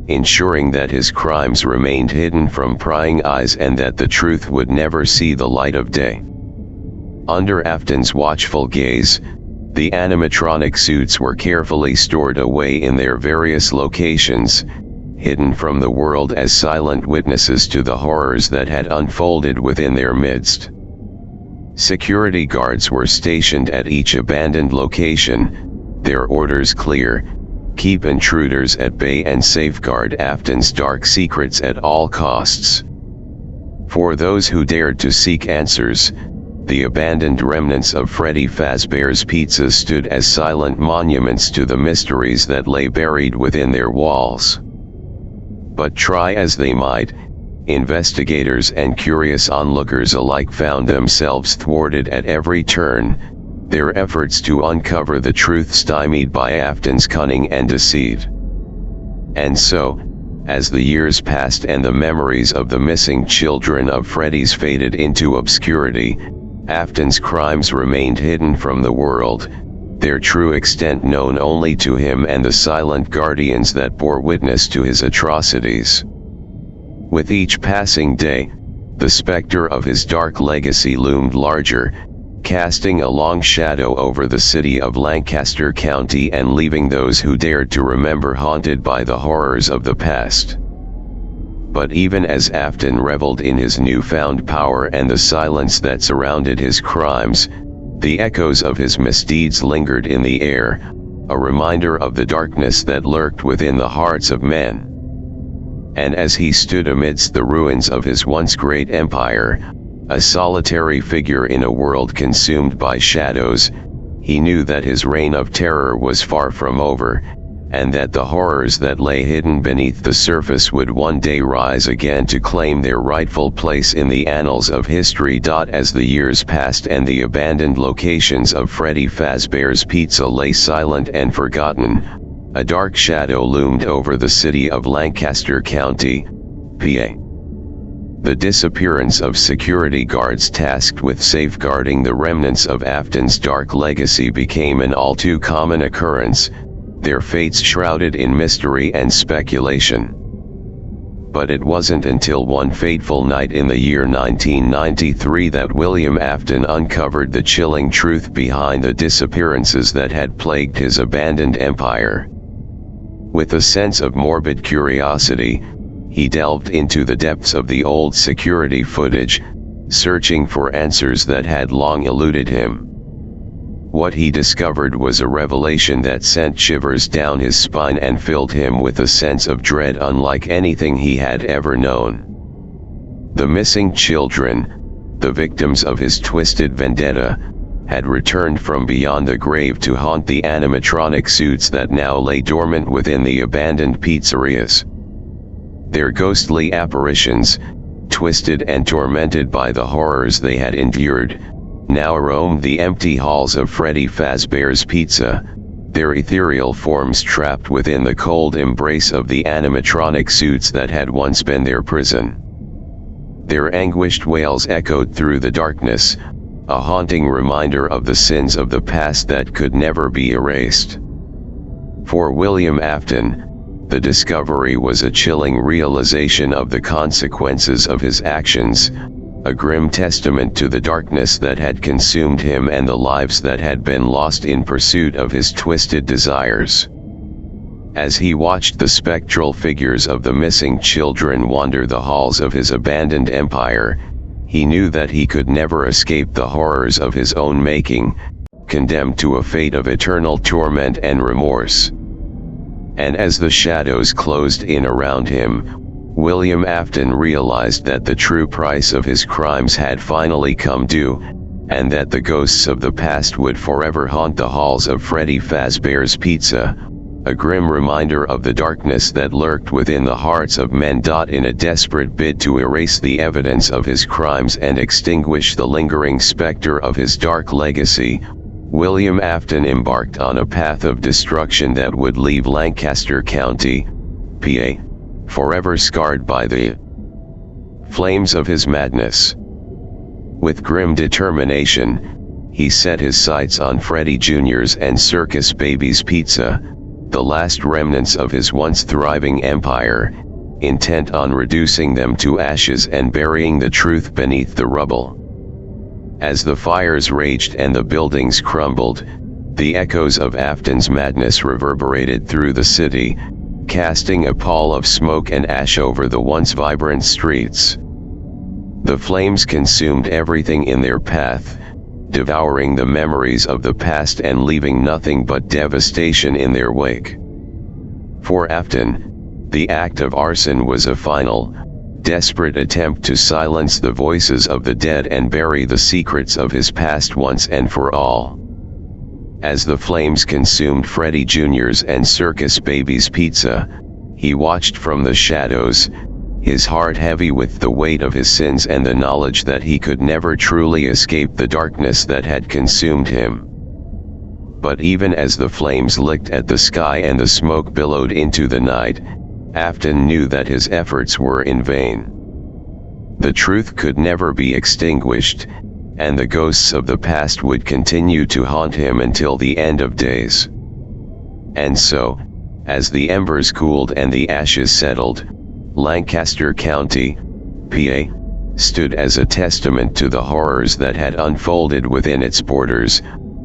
ensuring that his crimes remained hidden from prying eyes and that the truth would never see the light of day. Under Afton's watchful gaze, the animatronic suits were carefully stored away in their various locations, hidden from the world as silent witnesses to the horrors that had unfolded within their midst. Security guards were stationed at each abandoned location, their orders clear: keep intruders at bay and safeguard Afton's dark secrets at all costs. For those who dared to seek answers, the abandoned remnants of Freddy Fazbear's Pizza stood as silent monuments to the mysteries that lay buried within their walls. But try as they might, investigators and curious onlookers alike found themselves thwarted at every turn, their efforts to uncover the truth stymied by Afton's cunning and deceit. And so, as the years passed and the memories of the missing children of Freddy's faded into obscurity, Afton's crimes remained hidden from the world, their true extent known only to him and the silent guardians that bore witness to his atrocities. With each passing day, the specter of his dark legacy loomed larger, casting a long shadow over the city of Lancaster County and leaving those who dared to remember haunted by the horrors of the past. But even as Afton reveled in his newfound power and the silence that surrounded his crimes, the echoes of his misdeeds lingered in the air, a reminder of the darkness that lurked within the hearts of men. And as he stood amidst the ruins of his once great empire, a solitary figure in a world consumed by shadows, he knew that his reign of terror was far from over, and that the horrors that lay hidden beneath the surface would one day rise again to claim their rightful place in the annals of history. As the years passed and the abandoned locations of Freddy Fazbear's Pizza lay silent and forgotten, a dark shadow loomed over the city of Lancaster County, PA. The disappearance of security guards tasked with safeguarding the remnants of Afton's dark legacy became an all too common occurrence, their fates shrouded in mystery and speculation. But it wasn't until one fateful night in the year 1993 that William Afton uncovered the chilling truth behind the disappearances that had plagued his abandoned empire. With a sense of morbid curiosity, he delved into the depths of the old security footage, searching for answers that had long eluded him. What he discovered was a revelation that sent shivers down his spine and filled him with a sense of dread unlike anything he had ever known. The missing children, the victims of his twisted vendetta, had returned from beyond the grave to haunt the animatronic suits that now lay dormant within the abandoned pizzerias. Their ghostly apparitions, twisted and tormented by the horrors they had endured, now roamed the empty halls of Freddy Fazbear's Pizza, their ethereal forms trapped within the cold embrace of the animatronic suits that had once been their prison. Their anguished wails echoed through the darkness, a haunting reminder of the sins of the past that could never be erased. For William Afton, the discovery was a chilling realization of the consequences of his actions, a grim testament to the darkness that had consumed him and the lives that had been lost in pursuit of his twisted desires. As he watched the spectral figures of the missing children wander the halls of his abandoned empire, he knew that he could never escape the horrors of his own making, condemned to a fate of eternal torment and remorse. And as the shadows closed in around him, William Afton realized that the true price of his crimes had finally come due, and that the ghosts of the past would forever haunt the halls of Freddy Fazbear's Pizza, a grim reminder of the darkness that lurked within the hearts of men. In a desperate bid to erase the evidence of his crimes and extinguish the lingering specter of his dark legacy, William Afton embarked on a path of destruction that would leave Lancaster County, PA, forever scarred by the flames of his madness. With grim determination, he set his sights on Freddy Jr.'s and Circus Baby's Pizza, the last remnants of his once thriving empire, intent on reducing them to ashes and burying the truth beneath the rubble. As the fires raged and the buildings crumbled, the echoes of Afton's madness reverberated through the city, casting a pall of smoke and ash over the once vibrant streets. The flames consumed everything in their path, devouring the memories of the past and leaving nothing but devastation in their wake. For Afton, the act of arson was a final, desperate attempt to silence the voices of the dead and bury the secrets of his past once and for all. As the flames consumed Freddy Jr.'s and Circus Baby's Pizza, he watched from the shadows, his heart heavy with the weight of his sins and the knowledge that he could never truly escape the darkness that had consumed him. But even as the flames licked at the sky and the smoke billowed into the night, Afton knew that his efforts were in vain. The truth could never be extinguished, and the ghosts of the past would continue to haunt him until the end of days. And so, as the embers cooled and the ashes settled, Lancaster County, PA, stood as a testament to the horrors that had unfolded within its borders,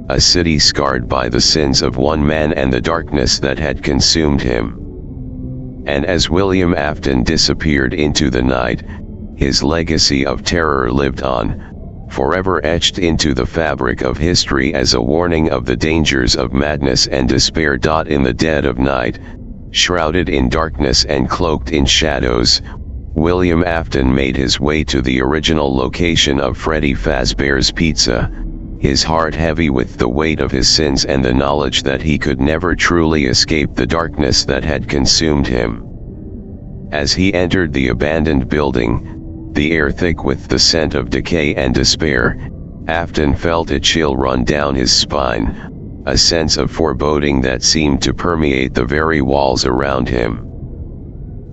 a city scarred by the sins of one man and the darkness that had consumed him. And as William Afton disappeared into the night, his legacy of terror lived on, forever etched into the fabric of history as a warning of the dangers of madness and despair. In the dead of night, shrouded in darkness and cloaked in shadows, William Afton made his way to the original location of Freddy Fazbear's Pizza, his heart heavy with the weight of his sins and the knowledge that he could never truly escape the darkness that had consumed him. As he entered the abandoned building, the air thick with the scent of decay and despair, Afton felt a chill run down his spine, a sense of foreboding that seemed to permeate the very walls around him.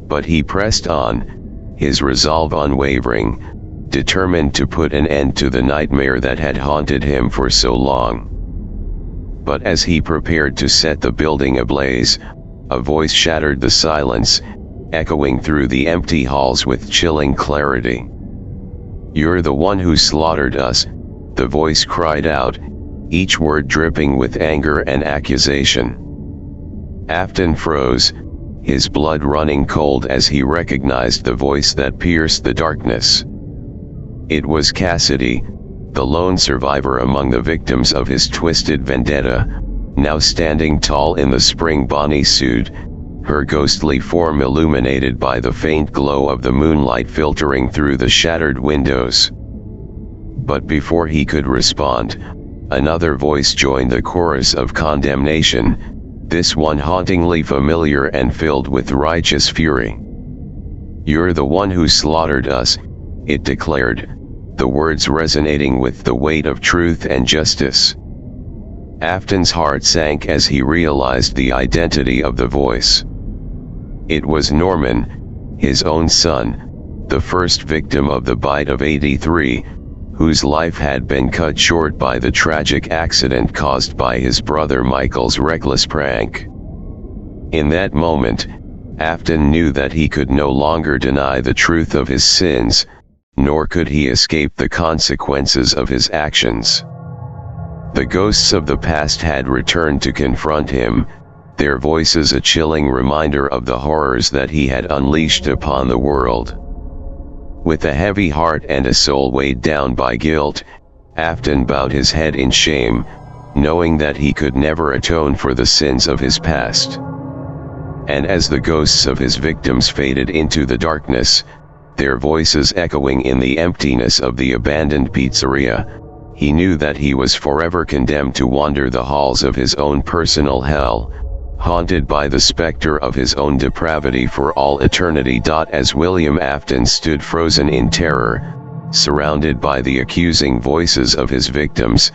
But he pressed on, his resolve unwavering, determined to put an end to the nightmare that had haunted him for so long. But as he prepared to set the building ablaze, a voice shattered the silence, echoing through the empty halls with chilling clarity. "You're the one who slaughtered us," the voice cried out, each word dripping with anger and accusation. Afton froze, his blood running cold as he recognized the voice that pierced the darkness. It was Cassidy, the lone survivor among the victims of his twisted vendetta, now standing tall in the spring bonnie suit, her ghostly form illuminated by the faint glow of the moonlight filtering through the shattered windows. But before he could respond, another voice joined the chorus of condemnation, this one hauntingly familiar and filled with righteous fury. "You're the one who slaughtered us," it declared, the words resonating with the weight of truth and justice. Afton's heart sank as he realized the identity of the voice. It was Norman, his own son, the first victim of the bite of 83, whose life had been cut short by the tragic accident caused by his brother Michael's reckless prank. In that moment, Afton knew that he could no longer deny the truth of his sins, nor could he escape the consequences of his actions. The ghosts of the past had returned to confront him, their voices a chilling reminder of the horrors that he had unleashed upon the world. With a heavy heart and a soul weighed down by guilt, Afton bowed his head in shame, knowing that he could never atone for the sins of his past. And as the ghosts of his victims faded into the darkness, their voices echoing in the emptiness of the abandoned pizzeria, he knew that he was forever condemned to wander the halls of his own personal hell, haunted by the specter of his own depravity for all eternity. As William Afton stood frozen in terror, surrounded by the accusing voices of his victims,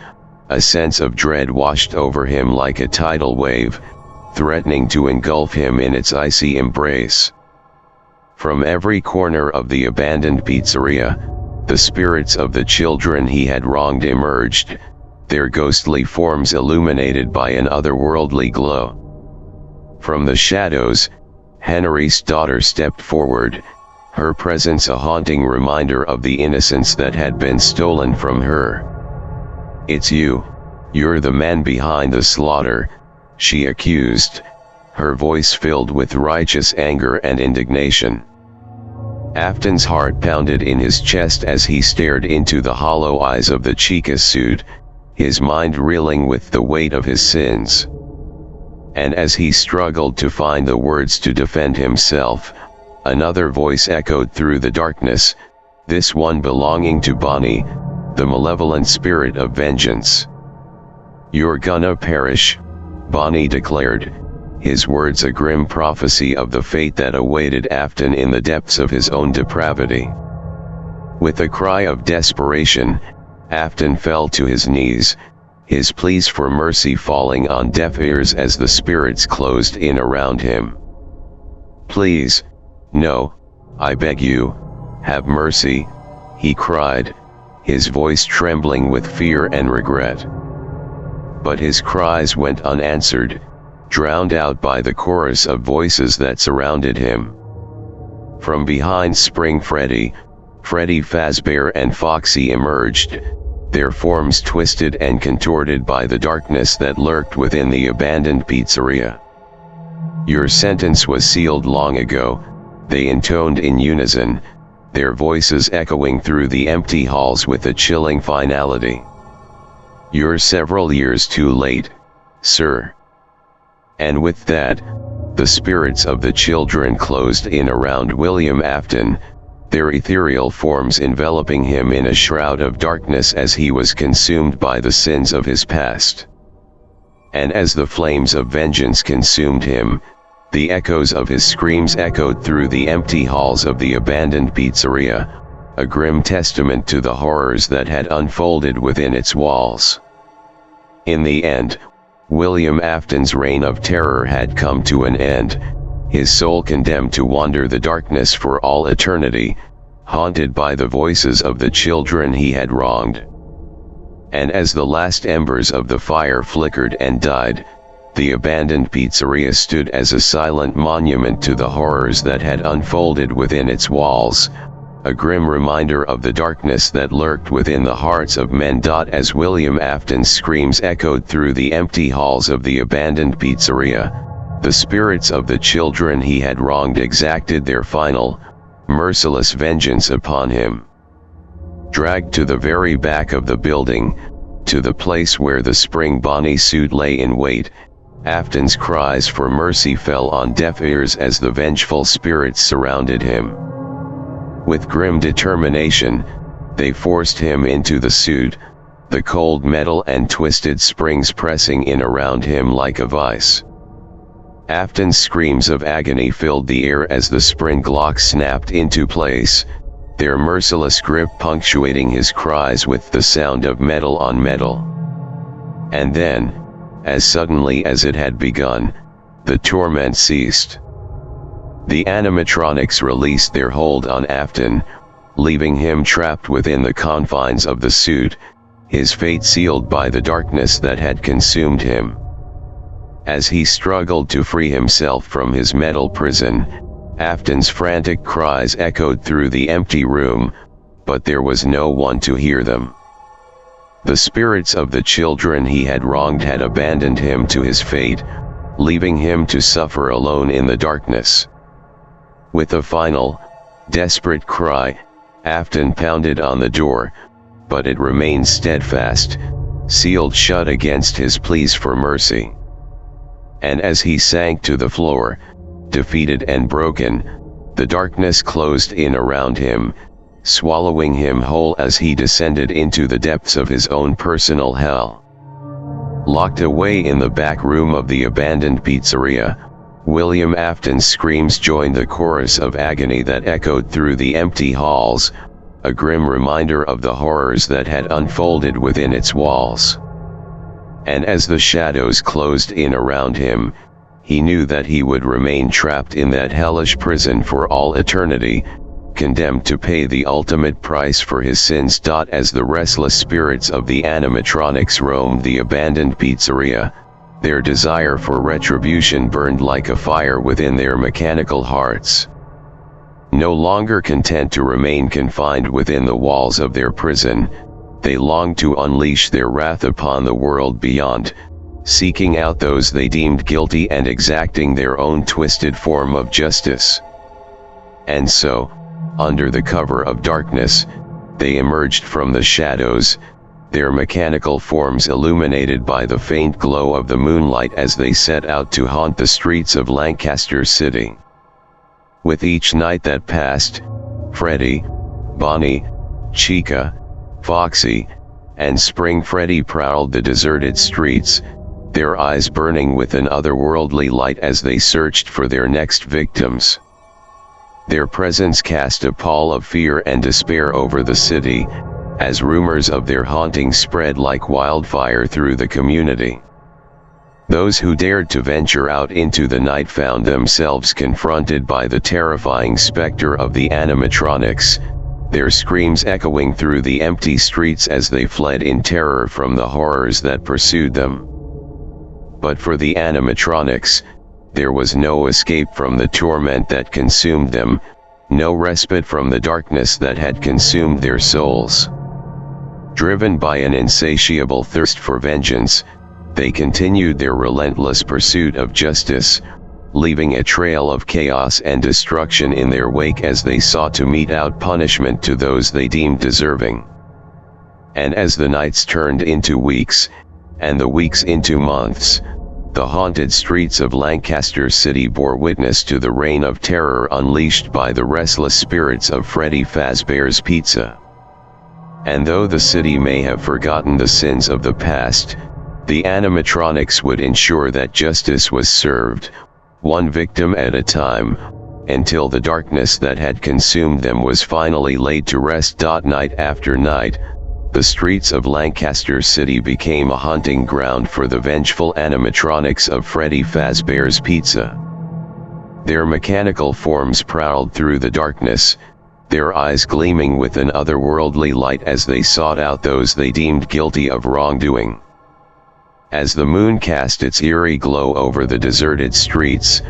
a sense of dread washed over him like a tidal wave, threatening to engulf him in its icy embrace. From every corner of the abandoned pizzeria, the spirits of the children he had wronged emerged, their ghostly forms illuminated by an otherworldly glow. From the shadows, Henry's daughter stepped forward, her presence a haunting reminder of the innocence that had been stolen from her. "It's you. You're the man behind the slaughter," she accused, her voice filled with righteous anger and indignation. Afton's heart pounded in his chest as he stared into the hollow eyes of the Chica suit, his mind reeling with the weight of his sins. And as he struggled to find the words to defend himself, another voice echoed through the darkness, this one belonging to Bonnie, the malevolent spirit of vengeance. "You're gonna perish," Bonnie declared, his words a grim prophecy of the fate that awaited Afton in the depths of his own depravity. With a cry of desperation, Afton fell to his knees, his pleas for mercy falling on deaf ears as the spirits closed in around him. "Please, no, I beg you, have mercy," he cried, his voice trembling with fear and regret. But his cries went unanswered, drowned out by the chorus of voices that surrounded him. From behind Spring Freddy, Freddy Fazbear and Foxy emerged, their forms twisted and contorted by the darkness that lurked within the abandoned pizzeria. "Your sentence was sealed long ago," they intoned in unison, their voices echoing through the empty halls with a chilling finality. "You're several years too late, sir." And with that, the spirits of the children closed in around William Afton, their ethereal forms enveloping him in a shroud of darkness as he was consumed by the sins of his past. And as the flames of vengeance consumed him, the echoes of his screams echoed through the empty halls of the abandoned pizzeria, a grim testament to the horrors that had unfolded within its walls. In the end, William Afton's reign of terror had come to an end, his soul condemned to wander the darkness for all eternity, haunted by the voices of the children he had wronged. And as the last embers of the fire flickered and died, the abandoned pizzeria stood as a silent monument to the horrors that had unfolded within its walls, a grim reminder of the darkness that lurked within the hearts of men. As William Afton's screams echoed through the empty halls of the abandoned pizzeria, the spirits of the children he had wronged exacted their final, merciless vengeance upon him. Dragged to the very back of the building, to the place where the Spring Bonnie suit lay in wait, Afton's cries for mercy fell on deaf ears as the vengeful spirits surrounded him. With grim determination, they forced him into the suit, the cold metal and twisted springs pressing in around him like a vice. Afton's screams of agony filled the air as the spring lock snapped into place, their merciless grip punctuating his cries with the sound of metal on metal. And then, as suddenly as it had begun, the torment ceased. The animatronics released their hold on Afton, leaving him trapped within the confines of the suit, his fate sealed by the darkness that had consumed him. As he struggled to free himself from his metal prison, Afton's frantic cries echoed through the empty room, but there was no one to hear them. The spirits of the children he had wronged had abandoned him to his fate, leaving him to suffer alone in the darkness. With a final, desperate cry, Afton pounded on the door, but it remained steadfast, sealed shut against his pleas for mercy. And as he sank to the floor, defeated and broken, the darkness closed in around him, swallowing him whole as he descended into the depths of his own personal hell. Locked away in the back room of the abandoned pizzeria, William Afton's screams joined the chorus of agony that echoed through the empty halls, a grim reminder of the horrors that had unfolded within its walls. And as the shadows closed in around him, he knew that he would remain trapped in that hellish prison for all eternity, condemned to pay the ultimate price for his sins. As the restless spirits of the animatronics roamed the abandoned pizzeria, their desire for retribution burned like a fire within their mechanical hearts. No longer content to remain confined within the walls of their prison, they longed to unleash their wrath upon the world beyond, seeking out those they deemed guilty and exacting their own twisted form of justice. And so, under the cover of darkness, they emerged from the shadows, their mechanical forms illuminated by the faint glow of the moonlight as they set out to haunt the streets of Lancaster City. With each night that passed, Freddy, Bonnie, Chica, Foxy, and Spring Freddy prowled the deserted streets, their eyes burning with an otherworldly light as they searched for their next victims. Their presence cast a pall of fear and despair over the city, as rumors of their haunting spread like wildfire through the community. Those who dared to venture out into the night found themselves confronted by the terrifying specter of the animatronics, their screams echoing through the empty streets as they fled in terror from the horrors that pursued them. But for the animatronics, there was no escape from the torment that consumed them, no respite from the darkness that had consumed their souls. Driven by an insatiable thirst for vengeance, they continued their relentless pursuit of justice, leaving a trail of chaos and destruction in their wake as they sought to mete out punishment to those they deemed deserving. And as the nights turned into weeks, and the weeks into months, the haunted streets of Lancaster City bore witness to the reign of terror unleashed by the restless spirits of Freddy Fazbear's Pizza. And though the city may have forgotten the sins of the past, the animatronics would ensure that justice was served, one victim at a time, until the darkness that had consumed them was finally laid to rest. Night after night, the streets of Lancaster City became a hunting ground for the vengeful animatronics of Freddy Fazbear's Pizza. Their mechanical forms prowled through the darkness, their eyes gleaming with an otherworldly light as they sought out those they deemed guilty of wrongdoing. As the moon cast its eerie glow over the deserted streets,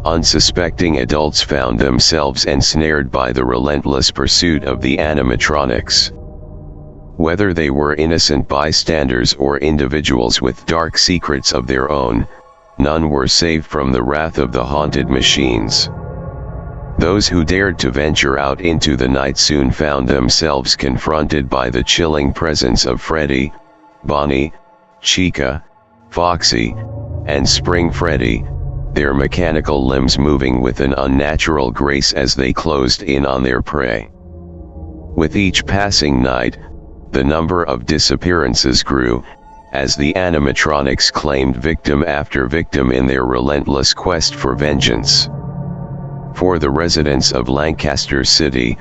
unsuspecting adults found themselves ensnared by the relentless pursuit of the animatronics. Whether they were innocent bystanders or individuals with dark secrets of their own, none were safe from the wrath of the haunted machines. Those who dared to venture out into the night soon found themselves confronted by the chilling presence of Freddy, Bonnie, Chica, Foxy, and Spring Freddy, their mechanical limbs moving with an unnatural grace as they closed in on their prey. With each passing night, the number of disappearances grew, as the animatronics claimed victim after victim in their relentless quest for vengeance. For the residents of Lancaster City,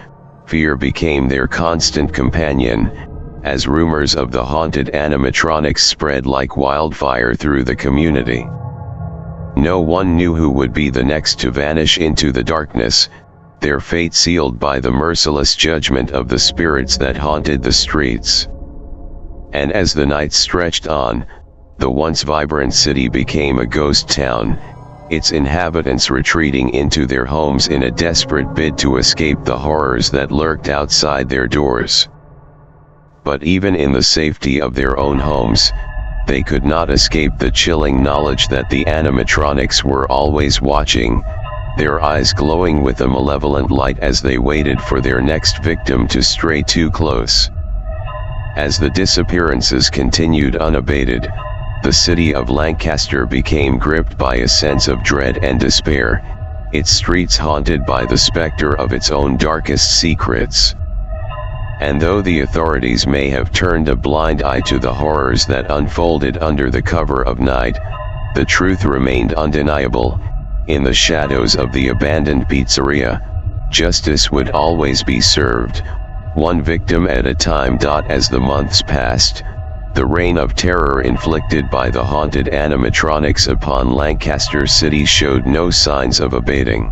Fear became their constant companion, as rumors of the haunted animatronics spread like wildfire through the community. No one knew who would be the next to vanish into the darkness, their fate sealed by the merciless judgment of the spirits that haunted the streets. And as the night stretched on, the once vibrant city became a ghost town, its inhabitants retreating into their homes in a desperate bid to escape the horrors that lurked outside their doors. But even in the safety of their own homes, they could not escape the chilling knowledge that the animatronics were always watching, their eyes glowing with a malevolent light as they waited for their next victim to stray too close. As the disappearances continued unabated, the city of Lancaster became gripped by a sense of dread and despair, its streets haunted by the specter of its own darkest secrets. And though the authorities may have turned a blind eye to the horrors that unfolded under the cover of night, the truth remained undeniable: in the shadows of the abandoned pizzeria, justice would always be served, one victim at a time. As the months passed, the reign of terror inflicted by the haunted animatronics upon Lancaster City showed no signs of abating.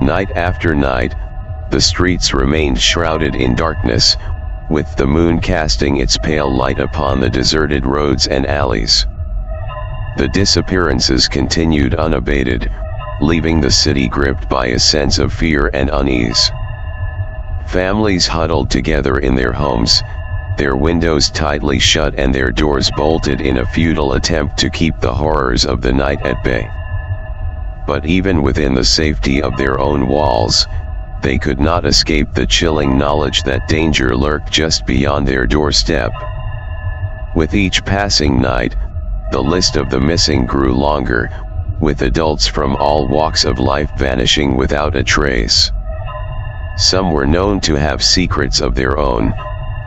Night after night, the streets remained shrouded in darkness, with the moon casting its pale light upon the deserted roads and alleys. The disappearances continued unabated, leaving the city gripped by a sense of fear and unease. Families huddled together in their homes, their windows tightly shut and their doors bolted in a futile attempt to keep the horrors of the night at bay. But even within the safety of their own walls, they could not escape the chilling knowledge that danger lurked just beyond their doorstep. With each passing night, the list of the missing grew longer, with adults from all walks of life vanishing without a trace. Some were known to have secrets of their own,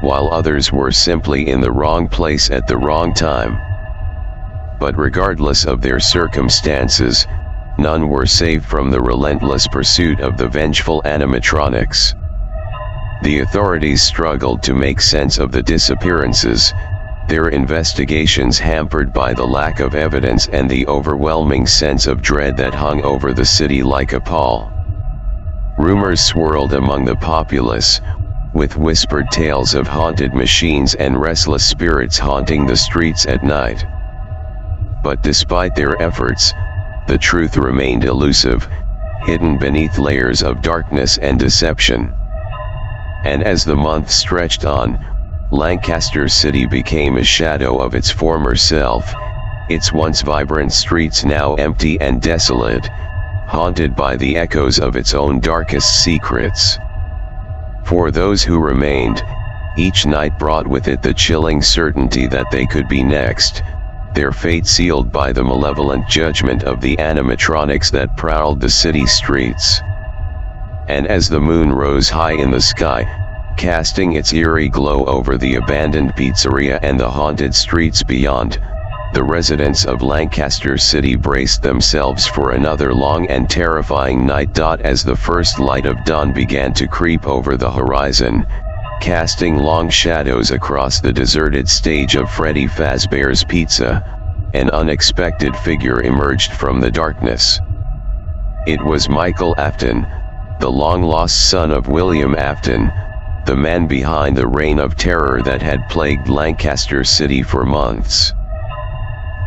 while others were simply in the wrong place at the wrong time. But regardless of their circumstances, none were safe from the relentless pursuit of the vengeful animatronics. The authorities struggled to make sense of the disappearances, their investigations hampered by the lack of evidence and the overwhelming sense of dread that hung over the city like a pall. Rumors swirled among the populace, with whispered tales of haunted machines and restless spirits haunting the streets at night. But despite their efforts, the truth remained elusive, hidden beneath layers of darkness and deception. And as the months stretched on, Lancaster City became a shadow of its former self, its once vibrant streets now empty and desolate, haunted by the echoes of its own darkest secrets. For those who remained, each night brought with it the chilling certainty that they could be next, their fate sealed by the malevolent judgment of the animatronics that prowled the city streets. And as the moon rose high in the sky, casting its eerie glow over the abandoned pizzeria and the haunted streets beyond, the residents of Lancaster City braced themselves for another long and terrifying night. As the first light of dawn began to creep over the horizon, casting long shadows across the deserted stage of Freddy Fazbear's Pizza, an unexpected figure emerged from the darkness. It was Michael Afton, the long-lost son of William Afton, the man behind the reign of terror that had plagued Lancaster City for months.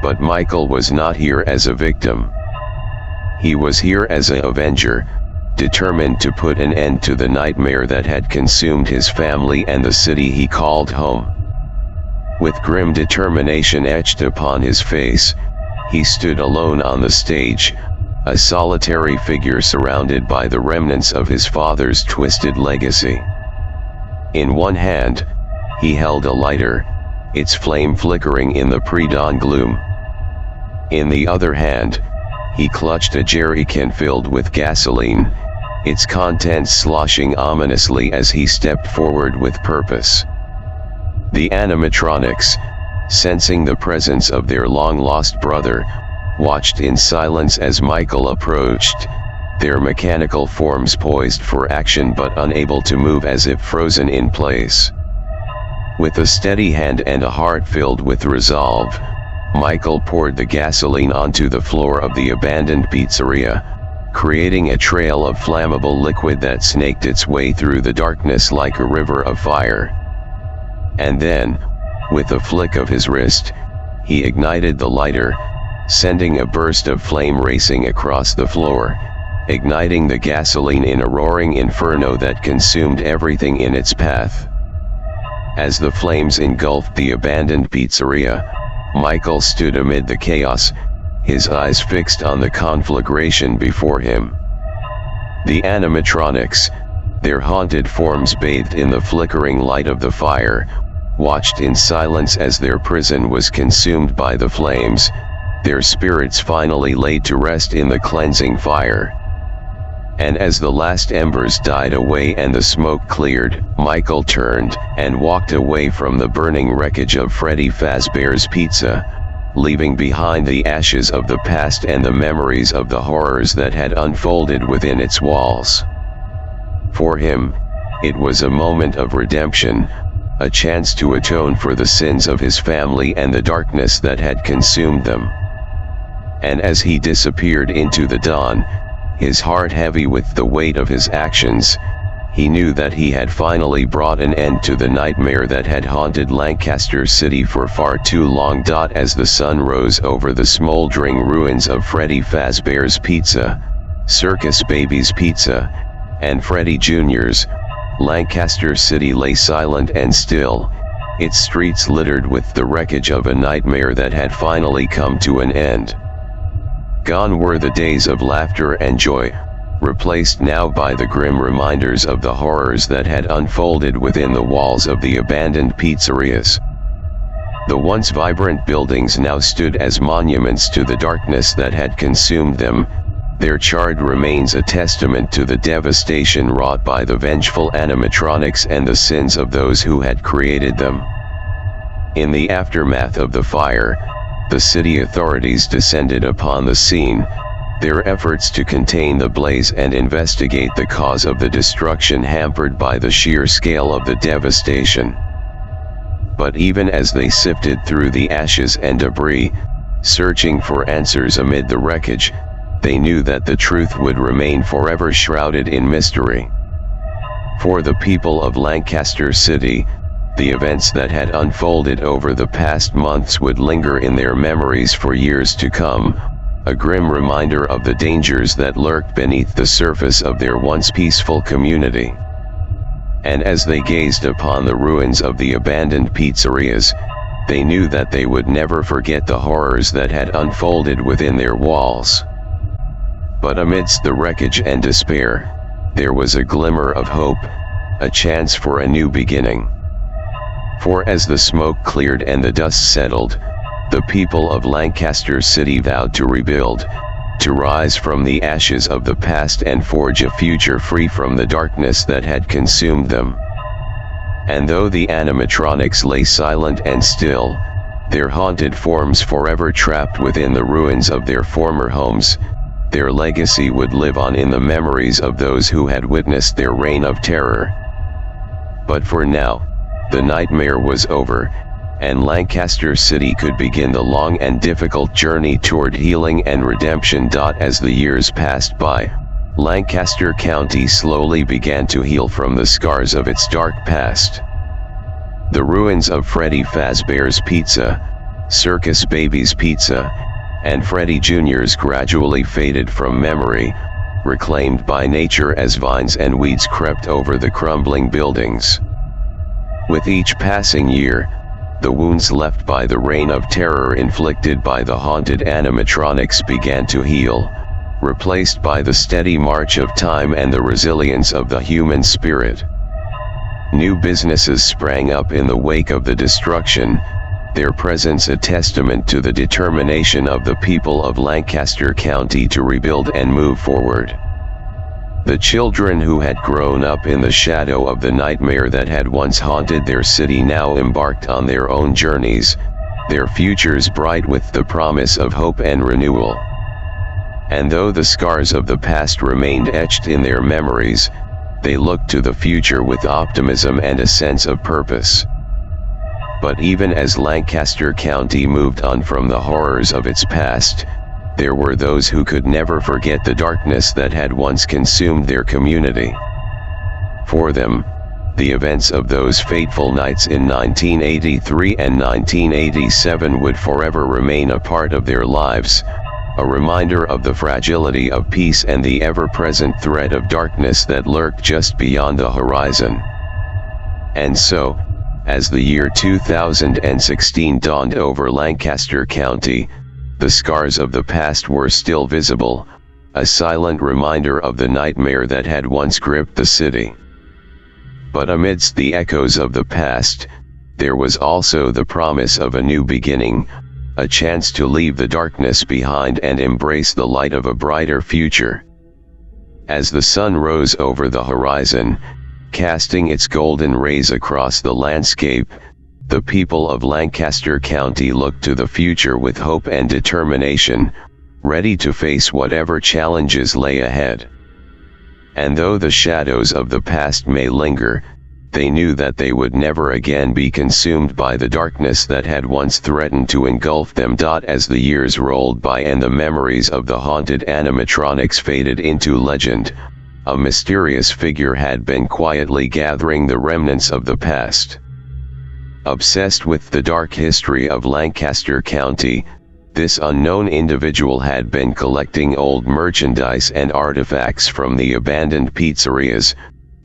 But Michael was not here as a victim. He was here as an avenger, determined to put an end to the nightmare that had consumed his family and the city he called home. With grim determination etched upon his face, he stood alone on the stage, a solitary figure surrounded by the remnants of his father's twisted legacy. In one hand, he held a lighter, its flame flickering in the pre-dawn gloom. In the other hand, he clutched a jerry can filled with gasoline, its contents sloshing ominously as he stepped forward with purpose. The animatronics, sensing the presence of their long-lost brother, watched in silence as Michael approached, their mechanical forms poised for action but unable to move as if frozen in place. With a steady hand and a heart filled with resolve, Michael poured the gasoline onto the floor of the abandoned pizzeria, creating a trail of flammable liquid that snaked its way through the darkness like a river of fire. And then, with a flick of his wrist, he ignited the lighter, sending a burst of flame racing across the floor, igniting the gasoline in a roaring inferno that consumed everything in its path. As the flames engulfed the abandoned pizzeria, Michael stood amid the chaos, his eyes fixed on the conflagration before him. The animatronics, their haunted forms bathed in the flickering light of the fire, watched in silence as their prison was consumed by the flames, their spirits finally laid to rest in the cleansing fire. And as the last embers died away and the smoke cleared, Michael turned and walked away from the burning wreckage of Freddy Fazbear's Pizza, leaving behind the ashes of the past and the memories of the horrors that had unfolded within its walls. For him, it was a moment of redemption, a chance to atone for the sins of his family and the darkness that had consumed them. And as he disappeared into the dawn, his heart heavy with the weight of his actions, he knew that he had finally brought an end to the nightmare that had haunted Lancaster City for far too long. As the sun rose over the smoldering ruins of Freddy Fazbear's Pizza, Circus Baby's Pizza, and Freddy Jr.'s, Lancaster City lay silent and still, its streets littered with the wreckage of a nightmare that had finally come to an end. Gone were the days of laughter and joy, replaced now by the grim reminders of the horrors that had unfolded within the walls of the abandoned pizzerias. The once vibrant buildings now stood as monuments to the darkness that had consumed them, their charred remains a testament to the devastation wrought by the vengeful animatronics and the sins of those who had created them. In the aftermath of the fire, the city authorities descended upon the scene, their efforts to contain the blaze and investigate the cause of the destruction hampered by the sheer scale of the devastation. But even as they sifted through the ashes and debris, searching for answers amid the wreckage, they knew that the truth would remain forever shrouded in mystery. For the people of Lancaster City, the events that had unfolded over the past months would linger in their memories for years to come, a grim reminder of the dangers that lurked beneath the surface of their once peaceful community. And as they gazed upon the ruins of the abandoned pizzerias, they knew that they would never forget the horrors that had unfolded within their walls. But amidst the wreckage and despair, there was a glimmer of hope, a chance for a new beginning. For as the smoke cleared and the dust settled, the people of Lancaster City vowed to rebuild, to rise from the ashes of the past and forge a future free from the darkness that had consumed them. And though the animatronics lay silent and still, their haunted forms forever trapped within the ruins of their former homes, their legacy would live on in the memories of those who had witnessed their reign of terror. But for now, the nightmare was over, and Lancaster City could begin the long and difficult journey toward healing and redemption. As the years passed by, Lancaster County slowly began to heal from the scars of its dark past. The ruins of Freddy Fazbear's Pizza, Circus Baby's Pizza, and Freddy Jr.'s gradually faded from memory, reclaimed by nature as vines and weeds crept over the crumbling buildings. With each passing year, the wounds left by the reign of terror inflicted by the haunted animatronics began to heal, replaced by the steady march of time and the resilience of the human spirit. New businesses sprang up in the wake of the destruction, their presence a testament to the determination of the people of Lancaster County to rebuild and move forward. The children who had grown up in the shadow of the nightmare that had once haunted their city now embarked on their own journeys, their futures bright with the promise of hope and renewal. And though the scars of the past remained etched in their memories, they looked to the future with optimism and a sense of purpose. But even as Lancaster County moved on from the horrors of its past, there were those who could never forget the darkness that had once consumed their community. For them, the events of those fateful nights in 1983 and 1987 would forever remain a part of their lives, a reminder of the fragility of peace and the ever-present threat of darkness that lurked just beyond the horizon. And so, as the year 2016 dawned over Lancaster County, the scars of the past were still visible, a silent reminder of the nightmare that had once gripped the city. But amidst the echoes of the past, there was also the promise of a new beginning, a chance to leave the darkness behind and embrace the light of a brighter future. As the sun rose over the horizon, casting its golden rays across the landscape, the people of Lancaster County looked to the future with hope and determination, ready to face whatever challenges lay ahead. And though the shadows of the past may linger, they knew that they would never again be consumed by the darkness that had once threatened to engulf them. As the years rolled by and the memories of the haunted animatronics faded into legend, a mysterious figure had been quietly gathering the remnants of the past. Obsessed with the dark history of Lancaster County, this unknown individual had been collecting old merchandise and artifacts from the abandoned pizzerias,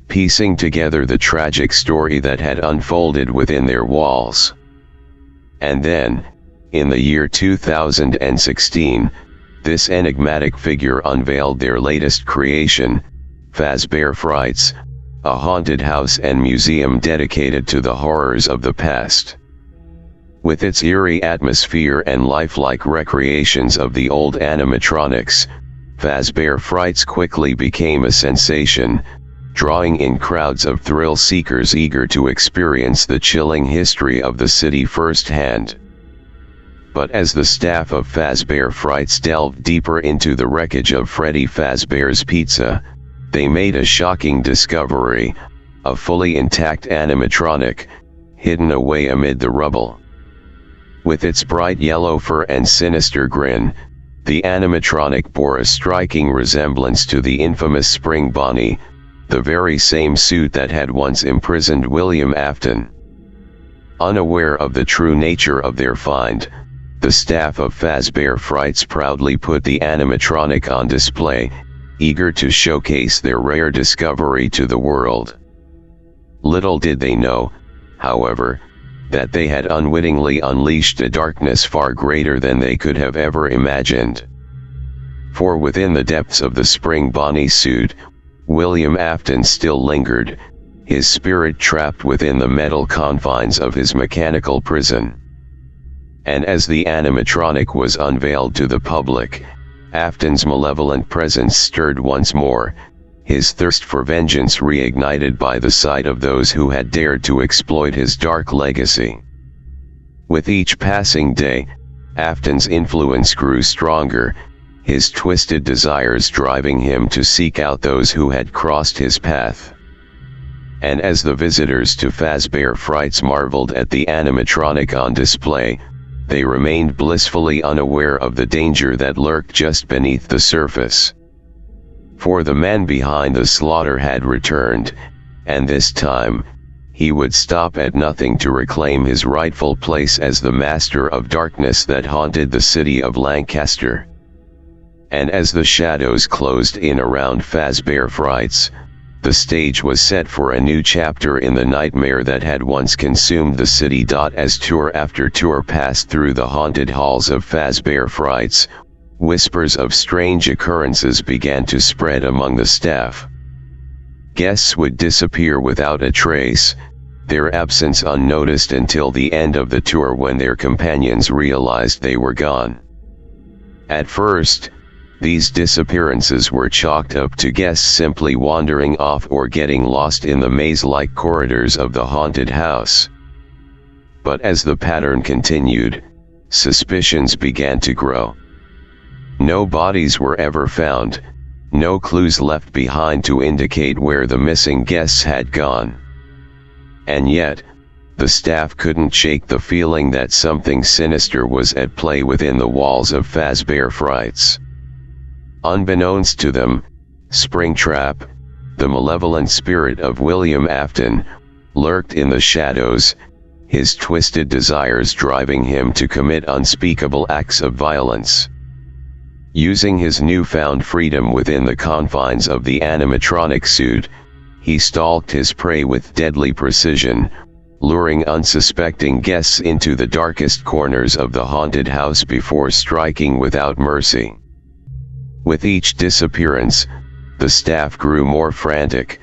piecing together the tragic story that had unfolded within their walls. And then, in the year 2016, this enigmatic figure unveiled their latest creation, Fazbear Frights, a haunted house and museum dedicated to the horrors of the past. With its eerie atmosphere and lifelike recreations of the old animatronics, Fazbear Frights quickly became a sensation, drawing in crowds of thrill seekers eager to experience the chilling history of the city firsthand. But as the staff of Fazbear Frights delved deeper into the wreckage of Freddy Fazbear's Pizza, they made a shocking discovery: a fully intact animatronic, hidden away amid the rubble. With its bright yellow fur and sinister grin, the animatronic bore a striking resemblance to the infamous Spring Bonnie, the very same suit that had once imprisoned William Afton. Unaware of the true nature of their find, the staff of Fazbear Frights proudly put the animatronic on display, eager to showcase their rare discovery to the world. Little did they know, however, that they had unwittingly unleashed a darkness far greater than they could have ever imagined. For within the depths of the Spring Bonnie suit, William Afton still lingered, his spirit trapped within the metal confines of his mechanical prison. And as the animatronic was unveiled to the public, Afton's malevolent presence stirred once more, his thirst for vengeance reignited by the sight of those who had dared to exploit his dark legacy. With each passing day, Afton's influence grew stronger, his twisted desires driving him to seek out those who had crossed his path. And as the visitors to Fazbear Frights marveled at the animatronic on display, they remained blissfully unaware of the danger that lurked just beneath the surface. For the man behind the slaughter had returned, and this time, he would stop at nothing to reclaim his rightful place as the master of darkness that haunted the city of Lancaster. And as the shadows closed in around Fazbear Frights, the stage was set for a new chapter in the nightmare that had once consumed the city. As tour after tour passed through the haunted halls of Fazbear Frights, whispers of strange occurrences began to spread among the staff. Guests would disappear without a trace, their absence unnoticed until the end of the tour when their companions realized they were gone. At first, these disappearances were chalked up to guests simply wandering off or getting lost in the maze-like corridors of the haunted house. But as the pattern continued, suspicions began to grow. No bodies were ever found, no clues left behind to indicate where the missing guests had gone. And yet, the staff couldn't shake the feeling that something sinister was at play within the walls of Fazbear Frights. Unbeknownst to them, Springtrap, the malevolent spirit of William Afton, lurked in the shadows, his twisted desires driving him to commit unspeakable acts of violence. Using his newfound freedom within the confines of the animatronic suit, he stalked his prey with deadly precision, luring unsuspecting guests into the darkest corners of the haunted house before striking without mercy. With each disappearance, the staff grew more frantic,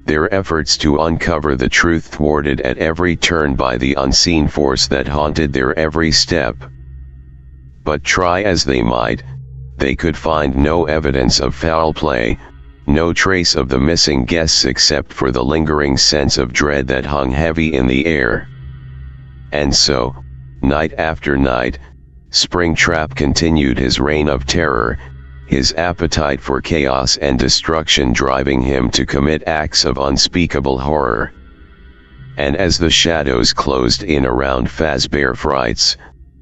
their efforts to uncover the truth thwarted at every turn by the unseen force that haunted their every step. But try as they might, they could find no evidence of foul play, no trace of the missing guests except for the lingering sense of dread that hung heavy in the air. And so, night after night, Springtrap continued his reign of terror, his appetite for chaos and destruction driving him to commit acts of unspeakable horror. And as the shadows closed in around Fazbear Frights,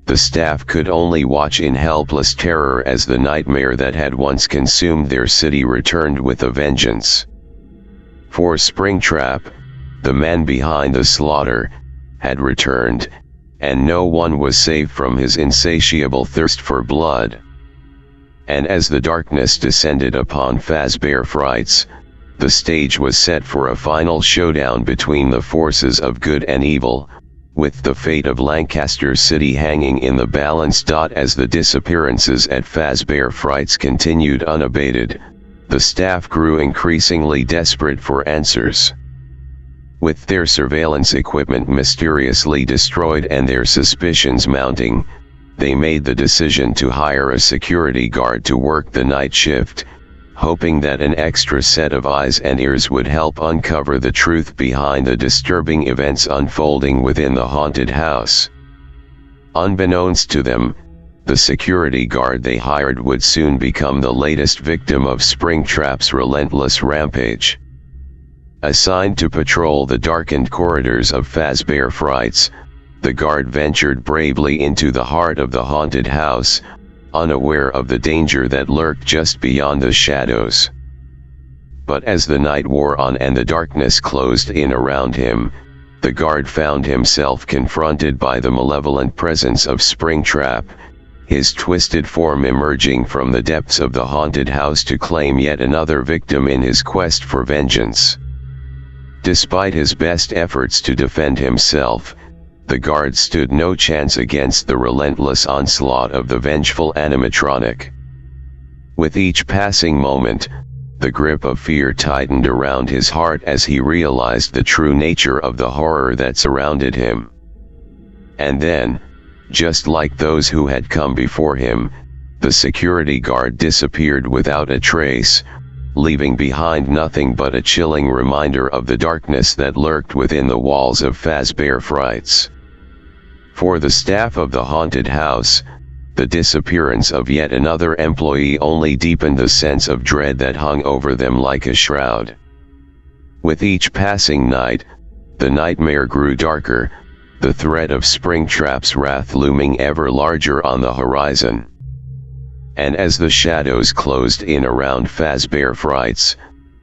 the staff could only watch in helpless terror as the nightmare that had once consumed their city returned with a vengeance. For Springtrap, the man behind the slaughter, had returned, and no one was safe from his insatiable thirst for blood. And as the darkness descended upon Fazbear Frights, the stage was set for a final showdown between the forces of good and evil, with the fate of Lancaster City hanging in the balance. As the disappearances at Fazbear Frights continued unabated, the staff grew increasingly desperate for answers. With their surveillance equipment mysteriously destroyed and their suspicions mounting, they made the decision to hire a security guard to work the night shift, hoping that an extra set of eyes and ears would help uncover the truth behind the disturbing events unfolding within the haunted house. Unbeknownst to them, the security guard they hired would soon become the latest victim of Springtrap's relentless rampage. Assigned to patrol the darkened corridors of Fazbear Frights, the guard ventured bravely into the heart of the haunted house, unaware of the danger that lurked just beyond the shadows. But as the night wore on and the darkness closed in around him, the guard found himself confronted by the malevolent presence of Springtrap, his twisted form emerging from the depths of the haunted house to claim yet another victim in his quest for vengeance. Despite his best efforts to defend himself, the guard stood no chance against the relentless onslaught of the vengeful animatronic. With each passing moment, the grip of fear tightened around his heart as he realized the true nature of the horror that surrounded him. And then, just like those who had come before him, the security guard disappeared without a trace, leaving behind nothing but a chilling reminder of the darkness that lurked within the walls of Fazbear Frights. For the staff of the haunted house, the disappearance of yet another employee only deepened the sense of dread that hung over them like a shroud. With each passing night, the nightmare grew darker, the threat of Springtrap's wrath looming ever larger on the horizon. And as the shadows closed in around Fazbear Frights,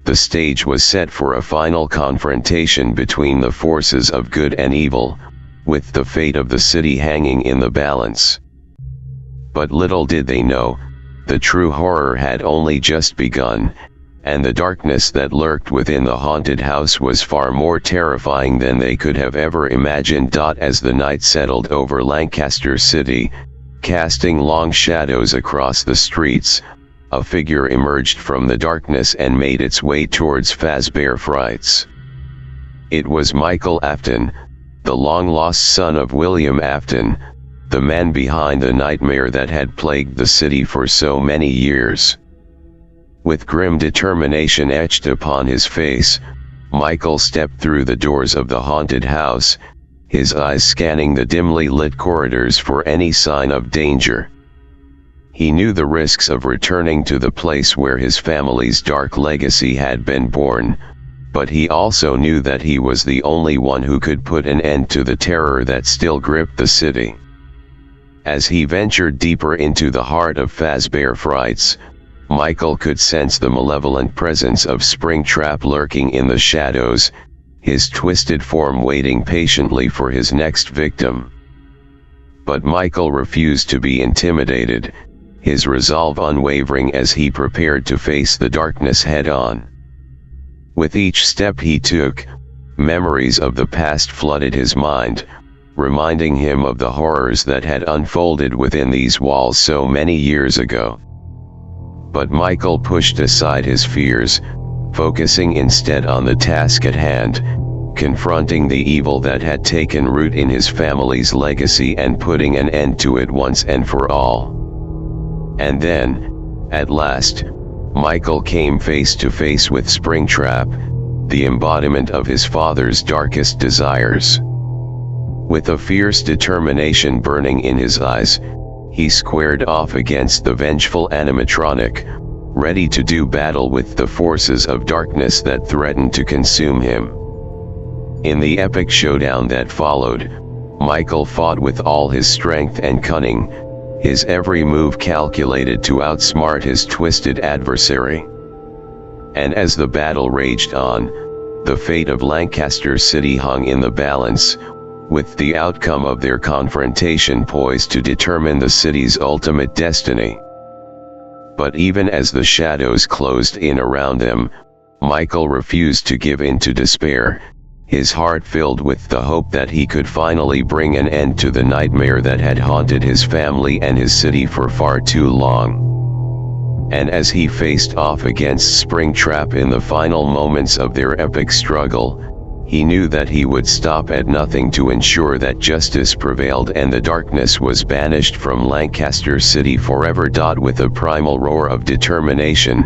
the stage was set for a final confrontation between the forces of good and evil, with the fate of the city hanging in the balance. But little did they know, the true horror had only just begun, and the darkness that lurked within the haunted house was far more terrifying than they could have ever imagined. As the night settled over Lancaster City, casting long shadows across the streets, a figure emerged from the darkness and made its way towards Fazbear Frights. It was Michael Afton, the long-lost son of William Afton, the man behind the nightmare that had plagued the city for so many years. With grim determination etched upon his face, Michael stepped through the doors of the haunted house, his eyes scanning the dimly lit corridors for any sign of danger. He knew the risks of returning to the place where his family's dark legacy had been born, but he also knew that he was the only one who could put an end to the terror that still gripped the city. As he ventured deeper into the heart of Fazbear Frights, Michael could sense the malevolent presence of Springtrap lurking in the shadows, his twisted form waiting patiently for his next victim. But Michael refused to be intimidated, his resolve unwavering as he prepared to face the darkness head-on. With each step he took, memories of the past flooded his mind, reminding him of the horrors that had unfolded within these walls so many years ago. But Michael pushed aside his fears, focusing instead on the task at hand, confronting the evil that had taken root in his family's legacy and putting an end to it once and for all. And then, at last, Michael came face to face with Springtrap, the embodiment of his father's darkest desires. With a fierce determination burning in his eyes, he squared off against the vengeful animatronic, ready to do battle with the forces of darkness that threatened to consume him. In the epic showdown that followed, Michael fought with all his strength and cunning, his every move calculated to outsmart his twisted adversary. And as the battle raged on, the fate of Lancaster City hung in the balance, with the outcome of their confrontation poised to determine the city's ultimate destiny. But even as the shadows closed in around them, Michael refused to give in to despair, his heart filled with the hope that he could finally bring an end to the nightmare that had haunted his family and his city for far too long. And as he faced off against Springtrap in the final moments of their epic struggle, he knew that he would stop at nothing to ensure that justice prevailed and the darkness was banished from Lancaster City forever. With a primal roar of determination,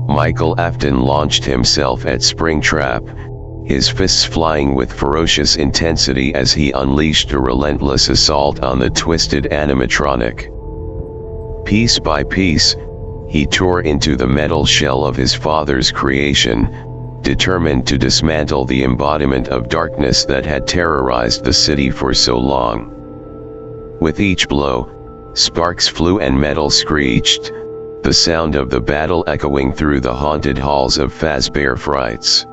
Michael Afton launched himself at Springtrap, his fists flying with ferocious intensity as he unleashed a relentless assault on the twisted animatronic. Piece by piece, he tore into the metal shell of his father's creation, determined to dismantle the embodiment of darkness that had terrorized the city for so long. With each blow, sparks flew and metal screeched, the sound of the battle echoing through the haunted halls of Fazbear Frights.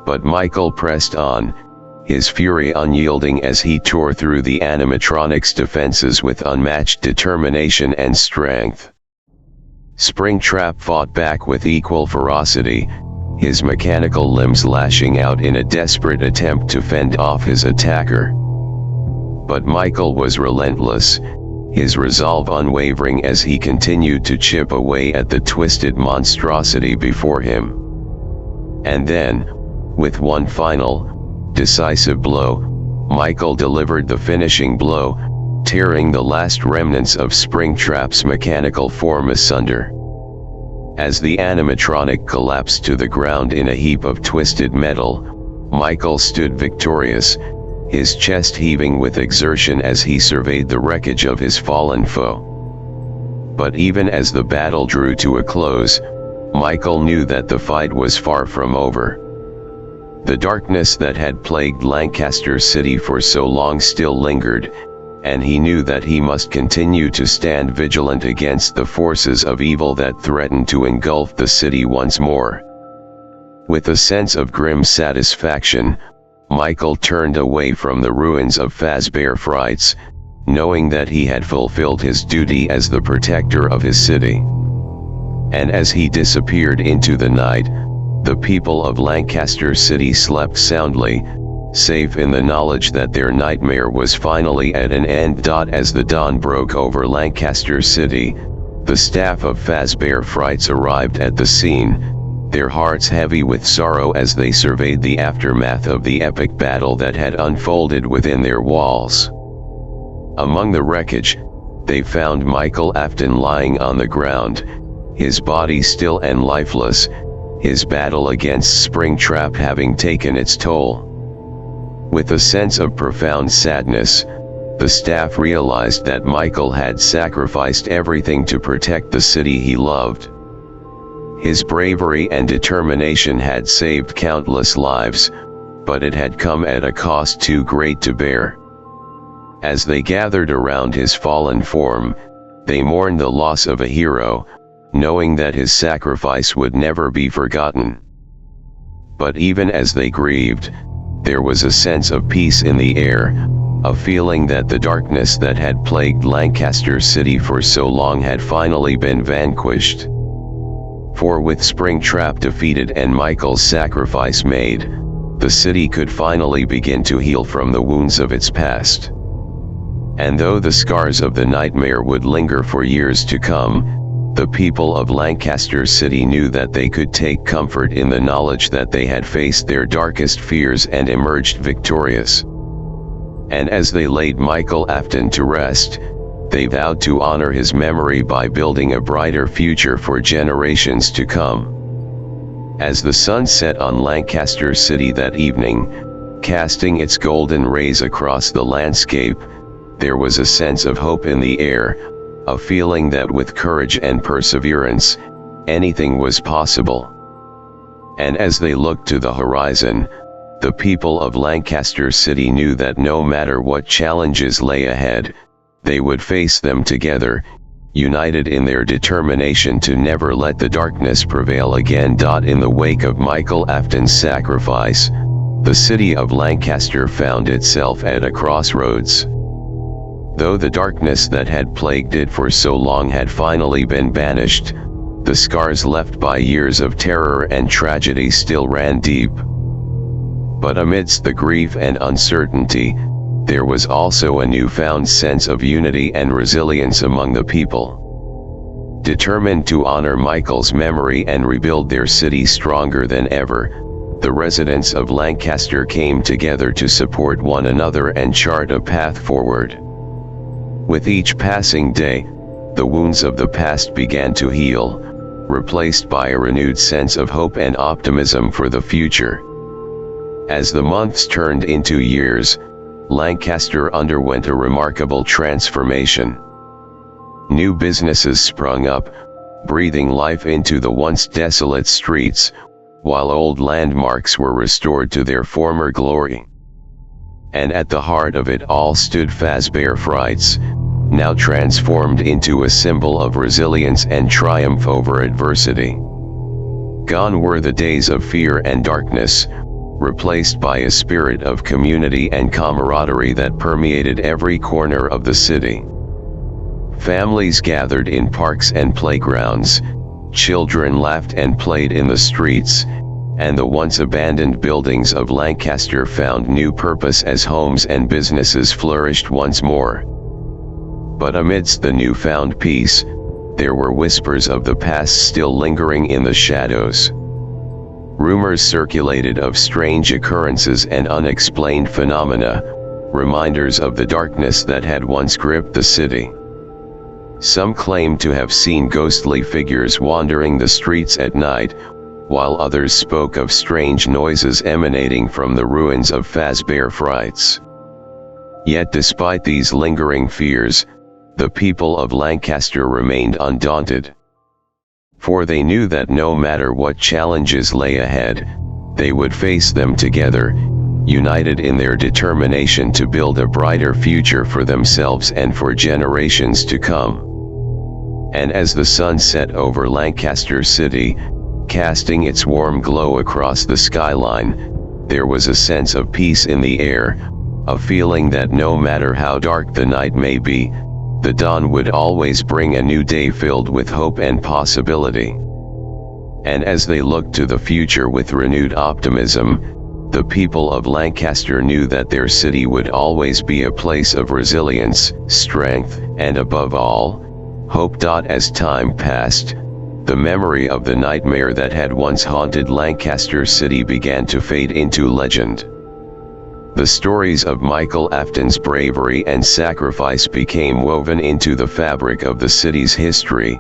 But Michael pressed on, his fury unyielding as he tore through the animatronic's defenses with unmatched determination and strength. Springtrap fought back with equal ferocity, his mechanical limbs lashing out in a desperate attempt to fend off his attacker. But Michael was relentless, his resolve unwavering as he continued to chip away at the twisted monstrosity before him. And then, with one final, decisive blow, Michael delivered the finishing blow, tearing the last remnants of Springtrap's mechanical form asunder. As the animatronic collapsed to the ground in a heap of twisted metal, Michael stood victorious, his chest heaving with exertion as he surveyed the wreckage of his fallen foe. But even as the battle drew to a close, Michael knew that the fight was far from over. The darkness that had plagued Lancaster City for so long still lingered, and he knew that he must continue to stand vigilant against the forces of evil that threatened to engulf the city once more. With a sense of grim satisfaction, Michael turned away from the ruins of Fazbear Frights, knowing that he had fulfilled his duty as the protector of his city. And as he disappeared into the night, the people of Lancaster City slept soundly, safe in the knowledge that their nightmare was finally at an end. As the dawn broke over Lancaster City, the staff of Fazbear Frights arrived at the scene, their hearts heavy with sorrow as they surveyed the aftermath of the epic battle that had unfolded within their walls. Among the wreckage, they found Michael Afton lying on the ground, his body still and lifeless, his battle against Springtrap having taken its toll. With a sense of profound sadness, the staff realized that Michael had sacrificed everything to protect the city he loved. His bravery and determination had saved countless lives, but it had come at a cost too great to bear. As they gathered around his fallen form, they mourned the loss of a hero, knowing that his sacrifice would never be forgotten. But even as they grieved, there was a sense of peace in the air, a feeling that the darkness that had plagued Lancaster City for so long had finally been vanquished. For with Springtrap defeated and Michael's sacrifice made, the city could finally begin to heal from the wounds of its past. And though the scars of the nightmare would linger for years to come, the people of Lancaster City knew that they could take comfort in the knowledge that they had faced their darkest fears and emerged victorious. And as they laid Michael Afton to rest, they vowed to honor his memory by building a brighter future for generations to come. As the sun set on Lancaster City that evening, casting its golden rays across the landscape, there was a sense of hope in the air, a feeling that with courage and perseverance, anything was possible. And as they looked to the horizon, the people of Lancaster City knew that no matter what challenges lay ahead, they would face them together, united in their determination to never let the darkness prevail again. In the wake of Michael Afton's sacrifice, the city of Lancaster found itself at a crossroads. Though the darkness that had plagued it for so long had finally been banished, the scars left by years of terror and tragedy still ran deep. But amidst the grief and uncertainty, there was also a newfound sense of unity and resilience among the people. Determined to honor Michael's memory and rebuild their city stronger than ever, the residents of Lancaster came together to support one another and chart a path forward. With each passing day, the wounds of the past began to heal, replaced by a renewed sense of hope and optimism for the future. As the months turned into years, Lancaster underwent a remarkable transformation. New businesses sprung up, breathing life into the once desolate streets, while old landmarks were restored to their former glory. And at the heart of it all stood Fazbear Frights, now transformed into a symbol of resilience and triumph over adversity. Gone were the days of fear and darkness, replaced by a spirit of community and camaraderie that permeated every corner of the city. Families gathered in parks and playgrounds, children laughed and played in the streets, and the once abandoned buildings of Lancaster found new purpose as homes and businesses flourished once more. But amidst the newfound peace, there were whispers of the past still lingering in the shadows. Rumors circulated of strange occurrences and unexplained phenomena, reminders of the darkness that had once gripped the city. Some claimed to have seen ghostly figures wandering the streets at night, while others spoke of strange noises emanating from the ruins of Fazbear Frights. Yet despite these lingering fears, the people of Lancaster remained undaunted. For they knew that no matter what challenges lay ahead, they would face them together, united in their determination to build a brighter future for themselves and for generations to come. And as the sun set over Lancaster City, casting its warm glow across the skyline, there was a sense of peace in the air, a feeling that no matter how dark the night may be, the dawn would always bring a new day filled with hope and possibility. And as they looked to the future with renewed optimism, the people of Lancaster knew that their city would always be a place of resilience, strength, and above all, hope. As time passed, the memory of the nightmare that had once haunted Lancaster City began to fade into legend. The stories of Michael Afton's bravery and sacrifice became woven into the fabric of the city's history,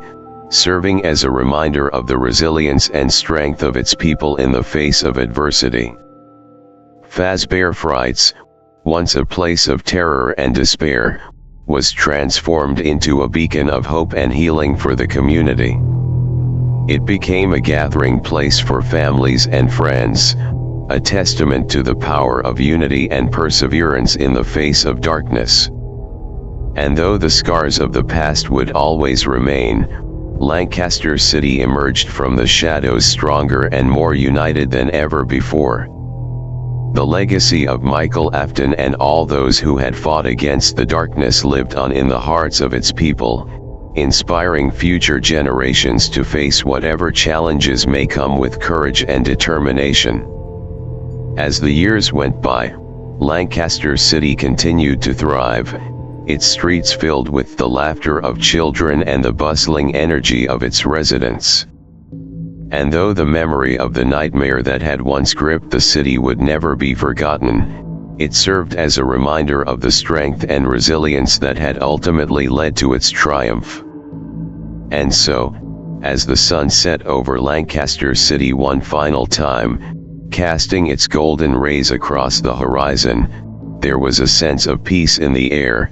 serving as a reminder of the resilience and strength of its people in the face of adversity. Fazbear Frights, once a place of terror and despair, was transformed into a beacon of hope and healing for the community. It became a gathering place for families and friends, a testament to the power of unity and perseverance in the face of darkness. And though the scars of the past would always remain, Lancaster City emerged from the shadows stronger and more united than ever before. The legacy of Michael Afton and all those who had fought against the darkness lived on in the hearts of its people, inspiring future generations to face whatever challenges may come with courage and determination. As the years went by, Lancaster City continued to thrive, its streets filled with the laughter of children and the bustling energy of its residents. And though the memory of the nightmare that had once gripped the city would never be forgotten, it served as a reminder of the strength and resilience that had ultimately led to its triumph. And so, as the sun set over Lancaster City one final time, casting its golden rays across the horizon, there was a sense of peace in the air,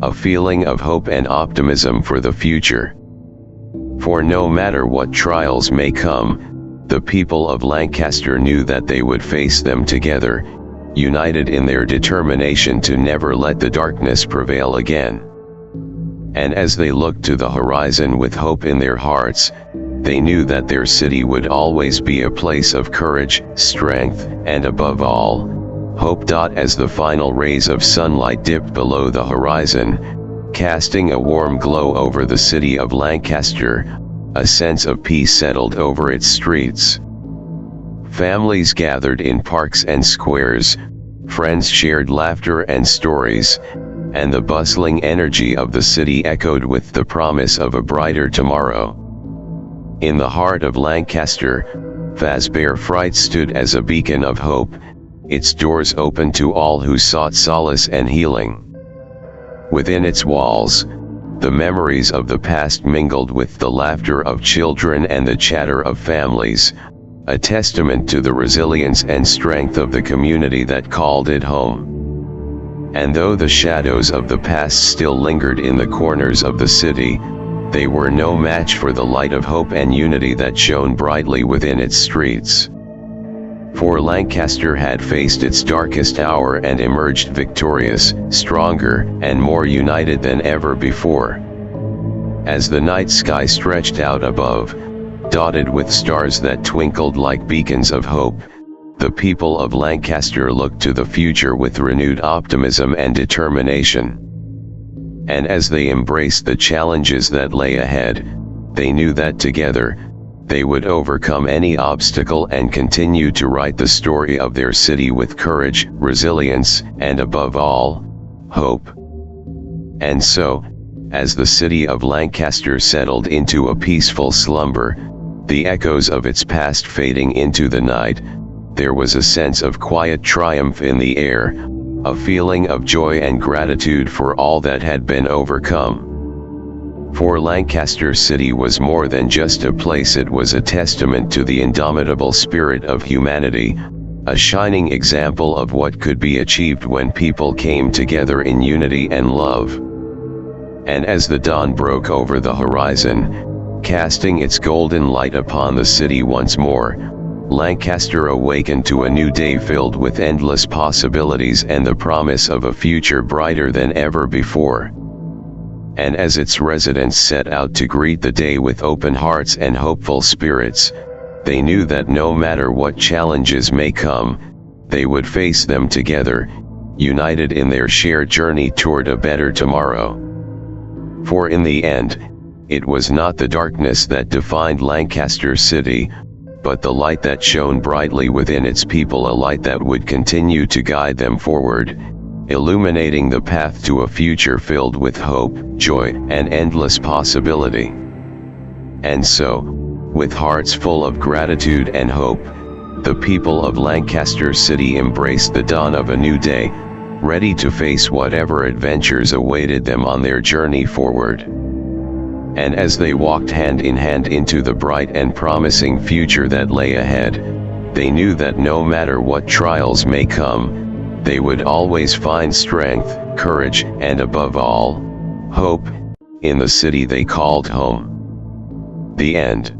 a feeling of hope and optimism for the future. For no matter what trials may come, the people of Lancaster knew that they would face them together, united in their determination to never let the darkness prevail again. And as they looked to the horizon with hope in their hearts, they knew that their city would always be a place of courage, strength, and above all, hope. As the final rays of sunlight dipped below the horizon, casting a warm glow over the city of Lancaster, a sense of peace settled over its streets. Families gathered in parks and squares, friends shared laughter and stories, and the bustling energy of the city echoed with the promise of a brighter tomorrow. In the heart of Lancaster, Fazbear Fright stood as a beacon of hope, its doors open to all who sought solace and healing. Within its walls, the memories of the past mingled with the laughter of children and the chatter of families, a testament to the resilience and strength of the community that called it home. And though the shadows of the past still lingered in the corners of the city, they were no match for the light of hope and unity that shone brightly within its streets. For Lancaster had faced its darkest hour and emerged victorious, stronger, and more united than ever before. As the night sky stretched out above, dotted with stars that twinkled like beacons of hope, the people of Lancaster looked to the future with renewed optimism and determination. And as they embraced the challenges that lay ahead, they knew that together, they would overcome any obstacle and continue to write the story of their city with courage, resilience, and above all, hope. And so, as the city of Lancaster settled into a peaceful slumber, the echoes of its past fading into the night, there was a sense of quiet triumph in the air, a feeling of joy and gratitude for all that had been overcome. For Lancaster City was more than just a place, it was a testament to the indomitable spirit of humanity, a shining example of what could be achieved when people came together in unity and love. And as the dawn broke over the horizon, casting its golden light upon the city once more, Lancaster awakened to a new day filled with endless possibilities and the promise of a future brighter than ever before. And as its residents set out to greet the day with open hearts and hopeful spirits, they knew that no matter what challenges may come, they would face them together, united in their shared journey toward a better tomorrow. For in the end, it was not the darkness that defined Lancaster City, but the light that shone brightly within its people, a light that would continue to guide them forward, illuminating the path to a future filled with hope, joy, and endless possibility. And so, with hearts full of gratitude and hope, the people of Lancaster City embraced the dawn of a new day, ready to face whatever adventures awaited them on their journey forward. And as they walked hand in hand into the bright and promising future that lay ahead, they knew that no matter what trials may come, They would always find strength, courage, and above all, hope, in the city they called home. The end.